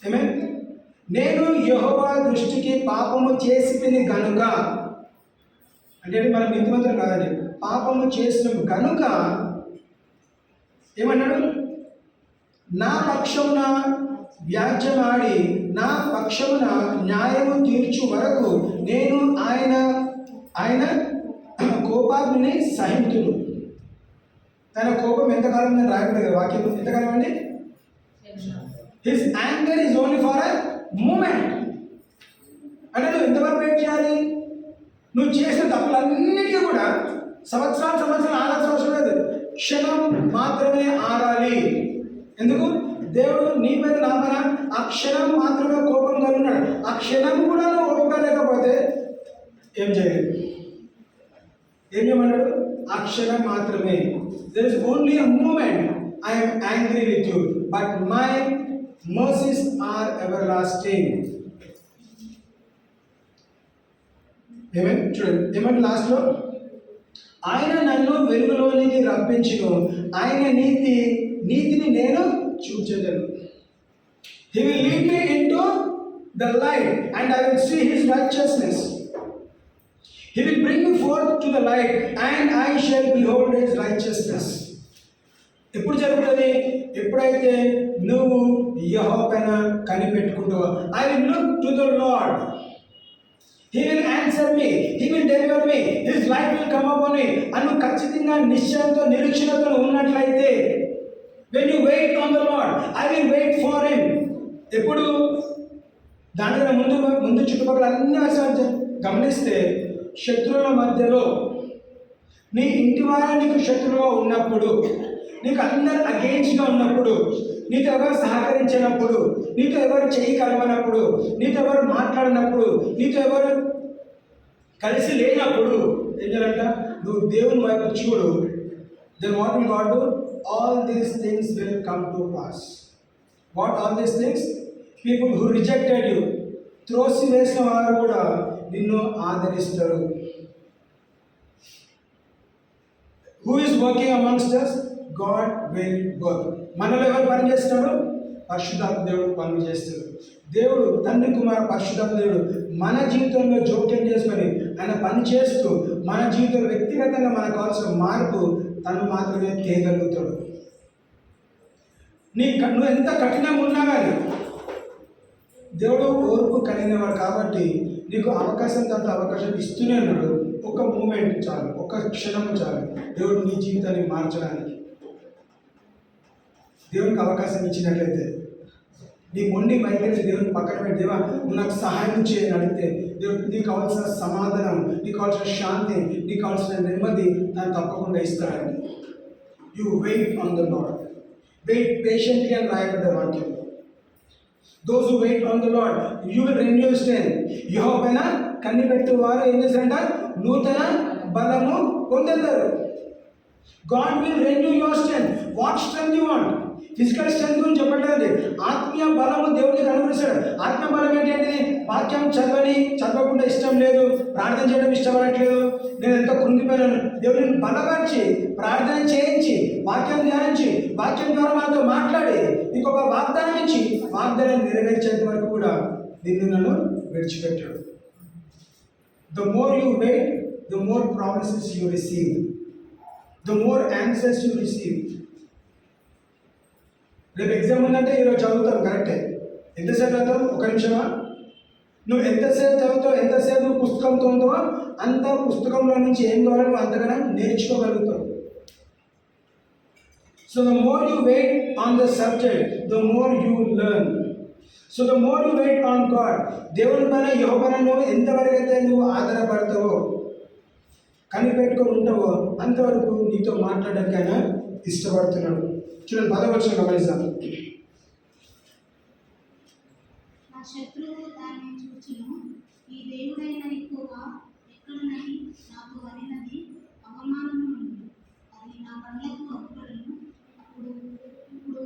ఆమేన్. నేను యెహోవా దృష్టికి పాపము చేసితిని గనుక, అంటే మనం నీతిమంతులు కాదండి, పాపము చేసిన గనుక ఏమన్నాడు, నా పక్షమున వ్యాజ్యమాడి నా పక్షమున న్యాయము తీర్చు వరకు నేను ఆయన కోపాగ్నిని సహింతును. తన కోపం ఎంతకాలం నేను రాయబడింది కదా వాక్యం, ఎంతకాలం అండి, his anger is only for a moment. అంటే నువ్వు ఎంతవరకు వెయిట్ చేయాలి, నువ్వు చేసిన తప్పులన్నిటికీ కూడా సంవత్సరాలు ఆగాల్సిన అవసరం లేదు, క్షణం మాత్రమే ఆగాలి. ఎందుకు, దేవుడు నీ మీద నా పైన ఆ క్షణం మాత్రమే కోపంగా ఉన్నాడు. ఆ క్షణం కూడా నువ్వు కోపంగా లేకపోతే ఏం చేయలేదు. ఏం చేయమన్నాడు, ఆ క్షణం మాత్రమే. There is only a moment I am angry with you but my mercies are everlasting. చూడండి ఏమంటే లాస్ట్లో, ఆయన నన్ను వెలుగులోనికి రప్పించును, ఆయన నీతిని నేను చూచెదను. He will lead me into the light and I will see his righteousness. He will bring me forth to the light and I shall behold his righteousness. ఎప్పుడు జరుగుతుంది, ఎప్పుడైతే నువ్వు యెహోవా పైన కనిపెట్టుకుంటావో. I will look to the Lord. He will answer me. He will deliver me. His light will come upon me. అను ఖచ్చితంగా నిశ్చయంతో నిరీక్షణతో ఉన్నట్లయితే, when you wait on the Lord, I will wait for him. ఎప్పుడు దానికన్నా ముందు చుట్టుపక్కల అన్ని విషయాలు గమనిస్తే, శత్రువుల మధ్యలో నీ ఇంటి వారు నీకు శత్రువుగా ఉన్నప్పుడు, నీకు అందరు అగెయిన్స్ట్గా ఉన్నప్పుడు, నీతో ఎవరు సహకరించినప్పుడు, నీతో ఎవరు చెయ్యి కలవనప్పుడు, నీతో ఎవరు మాట్లాడినప్పుడు, నీతో ఎవరు కలిసి లేనప్పుడు ఏం చేయాలంట, నువ్వు దేవుని వైపు చూడు. Then what will God do? All these things will come to pass. What all these things? People who rejected you, త్రోసి వేసిన వారు కూడా నిన్ను ఆదరిస్తారు. Who is working amongst us? God will work. మనలో ఎవరు పని చేస్తున్నాడు? పరిశుద్ధాత్మ దేవుడు పనులు చేస్తాడు. దేవుడు తండ్రి కుమార పరిశుద్ధాత్మ దేవుడు మన జీవితంలో జోక్యం చేసుకొని ఆయన పని చేస్తూ మన జీవితంలో వ్యక్తిగతంగా మనకు కావాల్సిన మార్పు తను మాత్రమే తేగలుగుతాడు. నువ్వు ఎంత కఠినంగా ఉన్నా కానీ దేవుడు ఓర్పు కలిగినవాడు కాబట్టి నీకు అవకాశం ఇస్తూనే ఉన్నాడు. ఒక మూమెంట్ చాలు, ఒక క్షణం చాలు దేవుడు నీ జీవితాన్ని మార్చడానికి. దేవునికి అవకాశం ఇచ్చినట్లయితే నీ మొండి వైఖరి దేవుని పక్కన పెట్టి, దేవా నువ్వు నాకు సహాయం చేయని అడిగితే, దేవుడు నీకు కావాల్సిన సమాధానం, నీకు కావాల్సిన శాంతి, నీకు కావాల్సిన నెమ్మది దాన్ని తప్పకుండా ఇస్తాడండి. You wait on the Lord. Wait patiently అని రాయబడ్డ వాక్యం. Those who wait on the Lord you will renew strength. యెహోవా పైన కన్ను పెట్టే వారు ఏం చేస్తారంట, నూతన బలము పొందుతారు. God will renew your strength. What strength you want? Physical strength గురించి చెప్పట్లేదు. ఆత్మీయ బలము దేవుడికి అనుగ్రహిస్తాడు. ఆత్మీయ బలం ఏంటంటే వాక్యం చదవకుండా ఇష్టం లేదు, ప్రార్థన చేయడం ఇష్టపడట్లేదు, నేను ఎంతో కృంగిపోయాను. దేవుడిని బలపరిచి ప్రార్థన చేయించి వాక్యం ధ్యానించి వాక్యం ద్వారా మనతో మాట్లాడి ఇంకొక వాగ్దానం ఇచ్చి వాగ్దానం నెరవేర్చేంత వరకు కూడా నిన్ను నన్ను విడిచిపెట్టాడు. The more you wait, the more promises you receive, the more answers you receive. రేపు ఎగ్జామ్ ఉందంటే ఈరోజు చదువుతాం, కరెక్టే. ఎంతసేపు చదువుతావు? ఒక నిమిషమా? నువ్వు ఎంతసేపు చదువుతావు, ఎంతసేపు నువ్వు పుస్తకంతో ఉంటావో అంత పుస్తకంలో నుంచి ఏం కావాలో నువ్వు అంతగానో నేర్చుకోగలుగుతావు. So the more you wait on the subject, the more you learn. So the more you wait on God, దేవుని పైన యెహోవా నువ్వు ఎంతవరకు అయితే నువ్వు ఆధారపడతావో కనిపెట్టుకొని ఉంటావో అంతవరకు నీతో మాట్లాడడానికి ఆయన ఇష్టపడుతున్నాడు. చూడండి 10వ వచనం గమనిస్తాం. నా శత్రువు దాన్ని చూచును, ఈ దేవుడైన యెహోవా ఎక్కడనని నాకు అనినది అవమానము ఉంది. అది నా కళ్ళకు అప్పుడను, ఇప్పుడు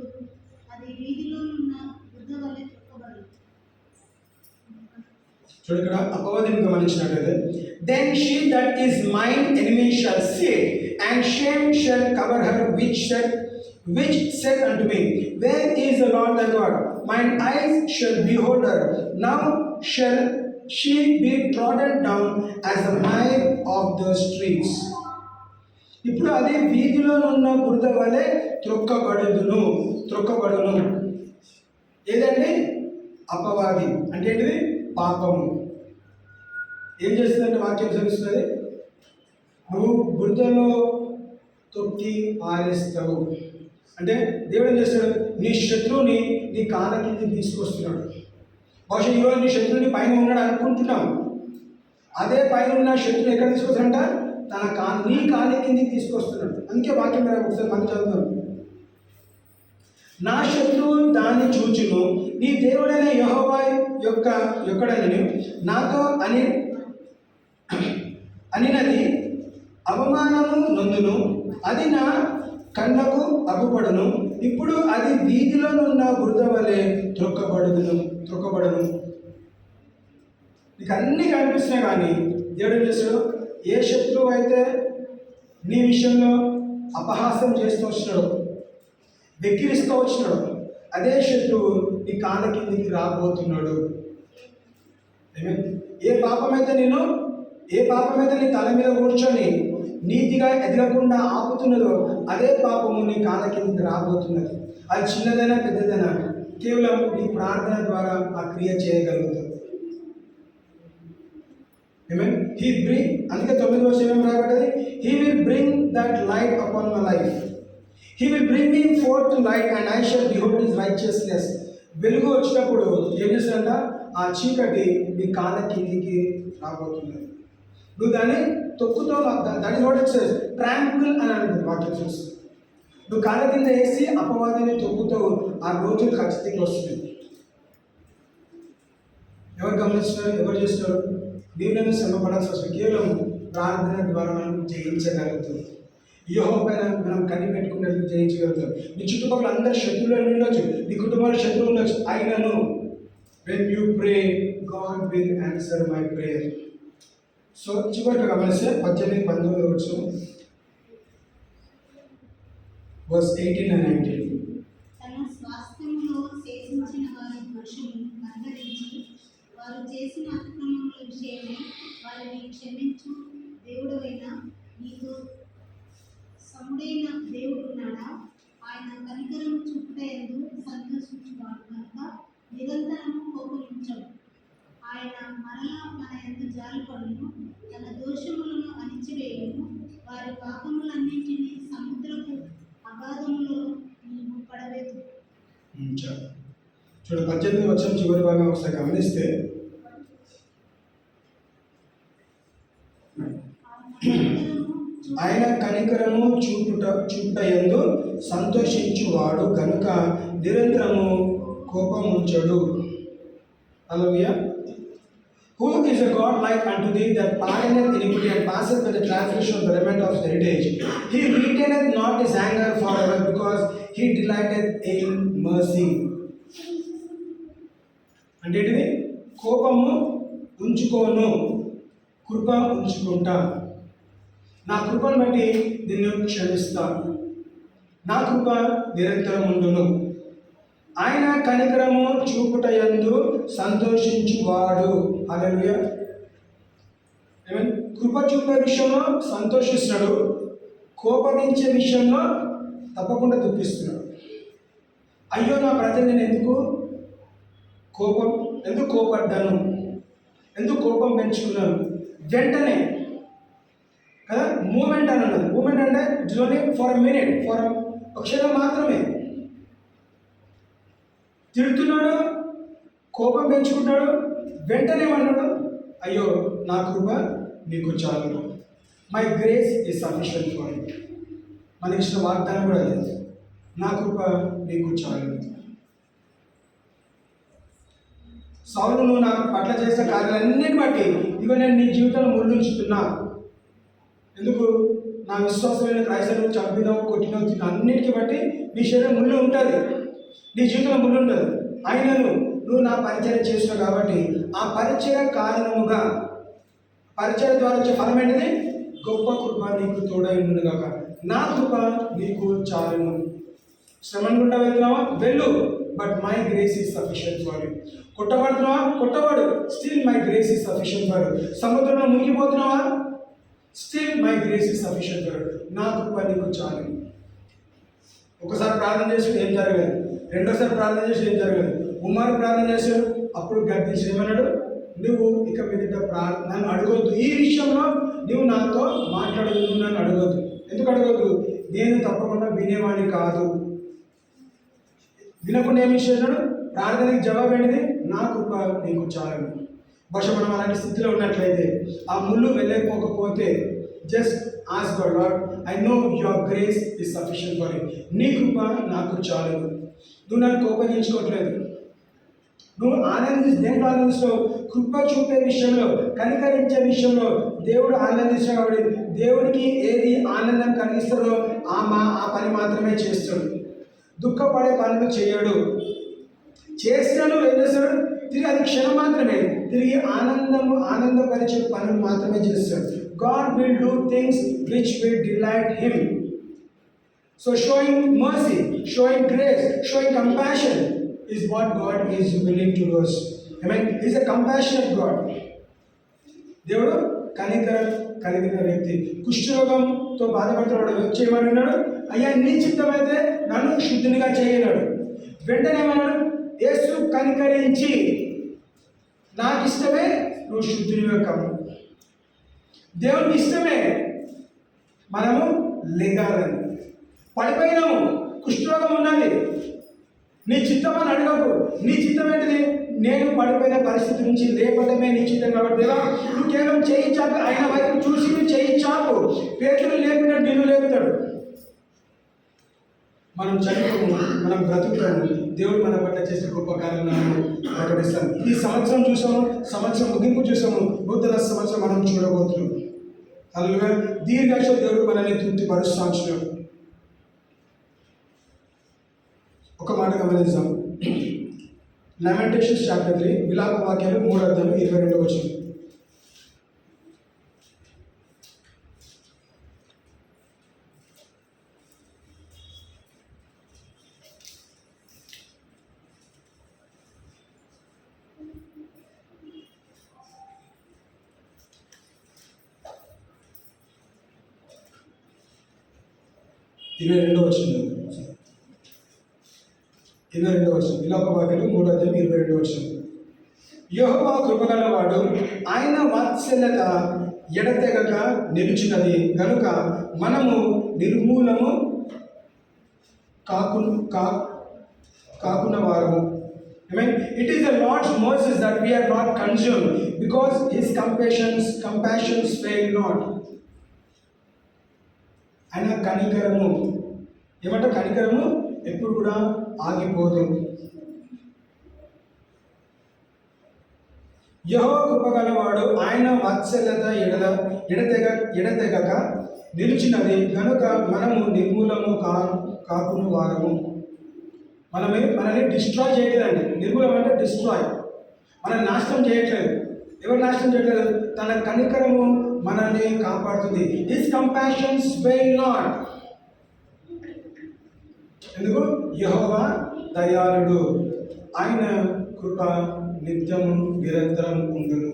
అది వీధిలోనున్న వృద్ధ వలె త్రొక్కబడు. చూడు ఇక్కడ అపవాదిని గమనించినట్లయితే, then she that is mine enemy shall see it, and shame shall cover her which said unto me, where is the Lord thy God? Mine eyes shall behold her. Now shall she be trodden down as the mire of the streets. ఇప్పుడు అదే వీధిలో ఉన్న బురద వలె త్రొక్కబడును. ఏదండి? అపవాది అంటే ఏంటిది? పాపము. ఏం చేస్తుందంటే వాక్యం తెలుస్తుంది, నువ్వు బురదలో తొక్కి ఆరేస్తావు అంటే దేవుడు ఏం చేస్తాడు? నీ శత్రువుని నీ కాళ్ళ కింద తీసుకొస్తున్నాడు. బహుశా ఈరోజు నీ శత్రువుని పైన ఉన్నాడు అనుకుంటున్నాం, అదే పైన ఉన్న శత్రువు ఎక్కడ తీసుకొస్తాడంట? నీ కాళ్ళ కిందకి తీసుకొస్తున్నాడు. అందుకే వాక్యం ఒకసారి మనం చదువుతాం. నా శత్రువు దాన్ని చూచును, నీ దేవుడైన యెహోవా యొక్కడని నాతో అనినది అవమానము నొందును, అది నా కళ్ళకు అగుపడును. ఇప్పుడు అది వీధిలో ఉన్న బురద వలె త్రొక్కబడును. నీకు అన్నీ కనిపిస్తున్నాయి, కానీ దేవుడు ఏం చేస్తాడు? ఏ శత్రువు అయితే నీ విషయంలో అపహాస్యం చేస్తూ వచ్చినాడు, వెక్కిరిస్తూ వచ్చినాడు, అదే శత్రువు నీ కాళ్ళ కిందికి రాబోతున్నాడు. ఏ పాపమైతే నీ తల మీద కూర్చొని నీతిగా ఎదగకుండా ఆపుతున్నదో అదే పాపము నీ కాళ్ళ కిందికి రాబోతున్నది. అది చిన్నదైనా పెద్దదైనా కేవలం నీ ప్రార్థన ద్వారా ఆ క్రియ చేయగలుగుతుంది. అందుకే 9వ వచనం ఏం రాబడ్డది? He will bring that light upon my life, he will bring me forth to light and I shall behold his righteousness. వెలుగు వచ్చినప్పుడు ఏం చేస్తాడంట? ఆ చీకటి నీ కాళ్ళ కిందికి రాబోతున్నది. నువ్వు దాన్ని తొక్కుతో, దాని నోట్ ట్రాంక్విల్ అని అంటుంది వాక్యం చూసి. నువ్వు కాళ్ళ కింద వేసి అపవాదిని తొక్కుతో ఆ రోజు ఖచ్చితంగా వస్తుంది. ఎవరు గమనిస్తున్నారు? ఎవరు చేస్తున్నారు? నేను శ్రమపడాల్సి వస్తుంది. కేవలం ప్రార్థన ద్వారా మనం జయించగలుగుతాం. యెహోవా పైన మనం కనిపెట్టుకున్నట్టు జయించగలుగుతాం. నీ చుట్టుపక్కల అందరు శత్రువులు ఉండొచ్చు, నీ కుటుంబంలో శత్రువులు ఉండొచ్చు, అయినను when you pray God will answer my prayer. So చివరిగా గమనిస్తే 18-19 వచ్చు verse 18 and 19. తన స్వాస్థ్యంలో శేషించిన వారి దోషమును పరిహరించి వారు చేసిన అక్రమముల విషయమై వారిని క్షమించు దేవుడవైన నీకు సముడైన దేవుడున్నాడా? ఆయన కనికరము చూపుటయందు సంతోషించువాడు కనుక నిరంతరము కోపగించడు. ఆయన మరలా మన యందు జాలిపడును, తన దోషములను అణిచివేయును. వారి పాపములన్నింటినీ సముద్రపు అగాధములో నీవు పడవేదు. చూడ 18వ వచనం చివరి భాగం ఒకసారి గమనిస్తే, ఆయన కనికరము చూపుట యందు సంతోషించువాడు కనుక నిరంతరము కోపం ఉంచడు. హల్లెలూయా. Who is a God like unto thee that pardoneth iniquity and passeth by the transgression of the remnant of his heritage? He retaineth not his anger forever, because he delighteth in mercy. అంటే ఏంటిది? కోపము ఉంచుకోను, కృప ఉంచుకుంటా. నా కృపను బట్టి నిన్ను క్షమిస్తాను. నా కృప నిరంతరం ఉండును. ఆయన కనికరము చూపుటయందు సంతోషించువాడు. హల్లెలూయా. ఆమేన్. కృప చూపే విషయంలో సంతోషిస్తున్నాడు, కోపగించే విషయంలో తప్పకుండా దుఃఖిస్తున్నాడు. అయ్యో నా ప్రజలు నేను ఎందుకు కోపడ్డాను, ఎందుకు కోపం పెంచుకున్నాను, వెంటనే కదా మూమెంట్ అని ఉన్నది. మూమెంట్ అంటే it's only for a minute, for ఒక క్షణం మాత్రమే. తిడుతున్నాడు, కోపం పెంచుకుంటాడు, వెంటనే ఏమన్నాడు? అయ్యో నా కృప నీకు చాలు, my grace is sufficient for you. మనకి ఇచ్చిన వాగ్దానం కూడా లేదు, నా కృప నీకు చాలు. సౌలు నువ్వు నాకు పట్ల చేసిన కార్యాలన్నిటిని బట్టి ఇదిగో నేను నీ జీవితంలో ముళ్ళుంచుతున్నా. ఎందుకు? నా విశ్వాసమైన క్రైస్తవులు చంపినావు, కొట్టినావు, తిన్నా అన్నిటికీ బట్టి నీ శరీరం ముళ్ళు ఉంటుంది, నీ జీవితంలో ముళ్ళు ఉంటుంది. అయినను నువ్వు నా పరిచయం చేసినావు కాబట్టి ఆ పరిచయ కారణముగా, పరిచయం ద్వారా వచ్చే ఫలం ఏంటిది? గొప్ప కృప నీకు తోడై ఉండును గాక. నా కృప నీకు చాలును. శ్రమను గుండా వెళ్తున్నావా? వెళ్ళు, but my grace is sufficient for you. కొట్టబడుతున్నావా? కొట్టబడు, still my grace is sufficient for you. సముద్రంలో మునిగిపోతున్నావా? Still my grace is sufficient for you. నా కృప నీకు చాలు. ఒకసారి ప్రార్థన చేసి ఏం జరగలేదు, రెండోసారి ప్రార్థన చేసి ఏం జరగలేదు, ఉమ్మారు ప్రార్థన చేశాడు, అప్పుడు గద్దించి ఏమన్నాడు? నువ్వు ఇక మీదట నన్ను అడగొద్దు, ఈ విషయంలో నువ్వు నాతో మాట్లాడదు, నువ్వు నన్ను అడగొద్దు. ఎందుకు అడగొద్దు? నేను తప్పకుండా వినేవాడిని కాదు. వినకుండా ఏమి చేశాడు? ప్రార్థనకి జవాబు ఏంటిది? నా కృప నీకు చాలు. బహుశా మనం అలాంటి స్థితిలో ఉన్నట్లయితే, ఆ ముళ్ళు వెళ్ళకపోతే just ask God, lord I know your grace is sufficient for you. నీ కృప నాకు చాలు. నువ్వు నన్ను కోపగించుకోవట్లేదు, నువ్వు దేంట్లో ఆనందిస్తావు? కృప చూపే విషయంలో, కనికరించే విషయంలో దేవుడు ఆనందిస్తాడు. కాబట్టి దేవుడికి ఏది ఆనందం కలిగిస్తాడో ఆ పని మాత్రమే చేస్తాడు. దుఃఖపడే పనులు చేయడు. చేస్తాడు, ఏం చేస్తాడు? తిరిగి అది క్షణం మాత్రమే, తిరిగి ఆనందపరిచే పనులు మాత్రమే చేస్తాడు. God will do things which will delight him. So showing mercy, showing grace, showing compassion is what God is willing to do us. Amen. He is a compassionate God. దేవుడు కనికరం కలిగిన వ్యక్తి. కుష్ఠరోగంతో బాధపడుతున్నాడు వ్యక్తి ఏమన్నాడు? అయ్యా నీ చిత్తమైతే నన్ను శుద్ధినిగా చేయనాడు. వెంటనే ఏమన్నాడు? యేసు కనికరించి నాకు ఇష్టమే, నువ్వు శుద్ధినిగా కావు. దేవునికి ఇష్టమే మనము లెగాలని. పడిపోయినాము, కుష్ఠరోగం ఉన్నది, నీ చిత్తం అని అడగకు. నీ చిత్తం ఏంటిది? నేను పడిపోయిన పరిస్థితి నుంచి లేపడమే నీ చిత్తం. కాబట్టి దేవా నువ్వు కేవలం చేయి చాపు, ఆయన వైపు చూసి నువ్వు చేయి చాపు. పేతులు లేపినాడు, నిన్ను లేపుతాడు. మనం చదువుకోము, మనం బ్రతుకుతాము. దేవుడు మన పట్ల చేసే గొప్ప కార్యాలను ప్రకటిస్తాం. ఈ సంవత్సరం చూసాము, సంవత్సరం ముగింపు చూసాము, నూతన సంవత్సరం మనం చూడబోతున్నాం. అలాగే దీర్ఘాయుష దేవుడు మనల్ని తృప్తిపరుస్తాడు. ఒక మాట గమనిద్దాం. లెమెంటేషన్స్ చాప్టర్ 3 విలాప వాక్యాలు 3:22. ఇరవై రెండవ వచనం విలాప వాక్యాలు 3:22. యెహోవా కృపగలవాడు, ఆయన వాత్సల్యత ఎడతెగక నిలిచినది గనుక మనము నిర్మూలము కాకున్న వారము. I mean, it is the Lord's mercies that we are not consumed, because his compassions fail not. ఆయన కనికరము ఏమంటే కనికరము ఎప్పుడు కూడా ఆగిపోదు. యెహోవా కృపగలవాడు, ఆయన వాత్సల్యత ఎడతెగక నిలిచినది కనుక మనము నిర్మూలము కాకును వారము. మనల్ని డిస్ట్రాయ్ చేయలేదండి. నిర్మూలం అంటే డిస్ట్రాయ్, మనల్ని నాశనం చేయట్లేదు. ఎవరు నాశనం చేయట్లేదు? తన కనికరము మనల్ని కాపాడుతుంది. His compassions fail not. ఎందుకు? యెహోవా దయాళుడు, ఆయన కృప నిత్యము నిరంతరం ఉండును.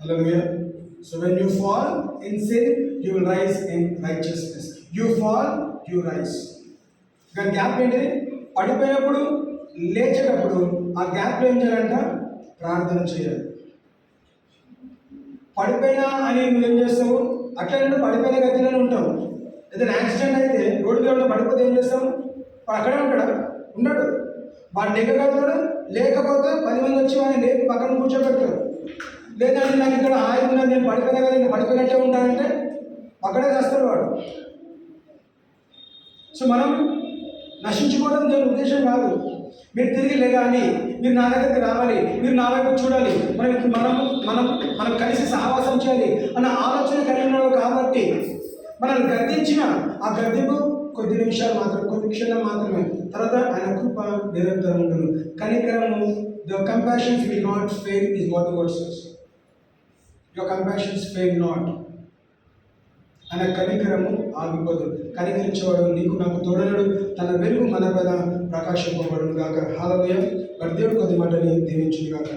హల్లెలూయా. So when you fall in sin, you will rise in righteousness. You fall, you rise. కానీ గ్యాప్ ఏంటిది? పడిపోయినప్పుడు లేచేటప్పుడు ఆ గ్యాప్లో ఏం చేయాలంట? ప్రార్థన చేయాలి. పడిపోయినా అని నువ్వేం చేస్తావు? అట్లనే పడిపోయిన గతిలోనే ఉంటావు. ఏదైనా యాక్సిడెంట్ అయితే రోడ్డు మీద పడిపోతే ఏం చేస్తావు? వాడు అక్కడే ఉంటాడా? ఉండడు. వాడు లేకగలుగుతాడు. లేకపోతే 10 మంది వచ్చి వాడిని లేపి పక్కన కూర్చోబెడతారు. లేదంటే నాకు ఇక్కడ హాయి ఉన్నది, నేను పడిపోయినా కదా, నేను పడిపోయినట్టే ఉంటానంటే అక్కడే చేస్తాడు వాడు. సో మనం నశించుకోవడం దాని ఉద్దేశం కాదు. మీరు తిరిగి లేగాలి, మీరు నా దగ్గరికి రావాలి, మీరు నా వైపు చూడాలి, మనం కలిసి సహవాసం చేయాలి అన్న ఆలోచన కలిగినాడు. కాబట్టి మనల్ని గద్దించిన ఆ గద్దింపు కొద్ది నిమిషాలు మాత్రమే, కొద్ది క్షణం మాత్రమే. తర్వాత ఆయన కృప నిరంతరం ఉండదు. కనికరము, the compassions will not fail is what the word says. Your compassions fail not. ఆయన కనికరము ఆగిపోదు. కనికరించేవాడు నీకు నాకు తోడనడు, తన వెలుగు మన పైన ప్రకాశింపబడును గాక. హల్లెలూయా. మరి దేవుడు కొద్ది మాటని దీవించును గాక.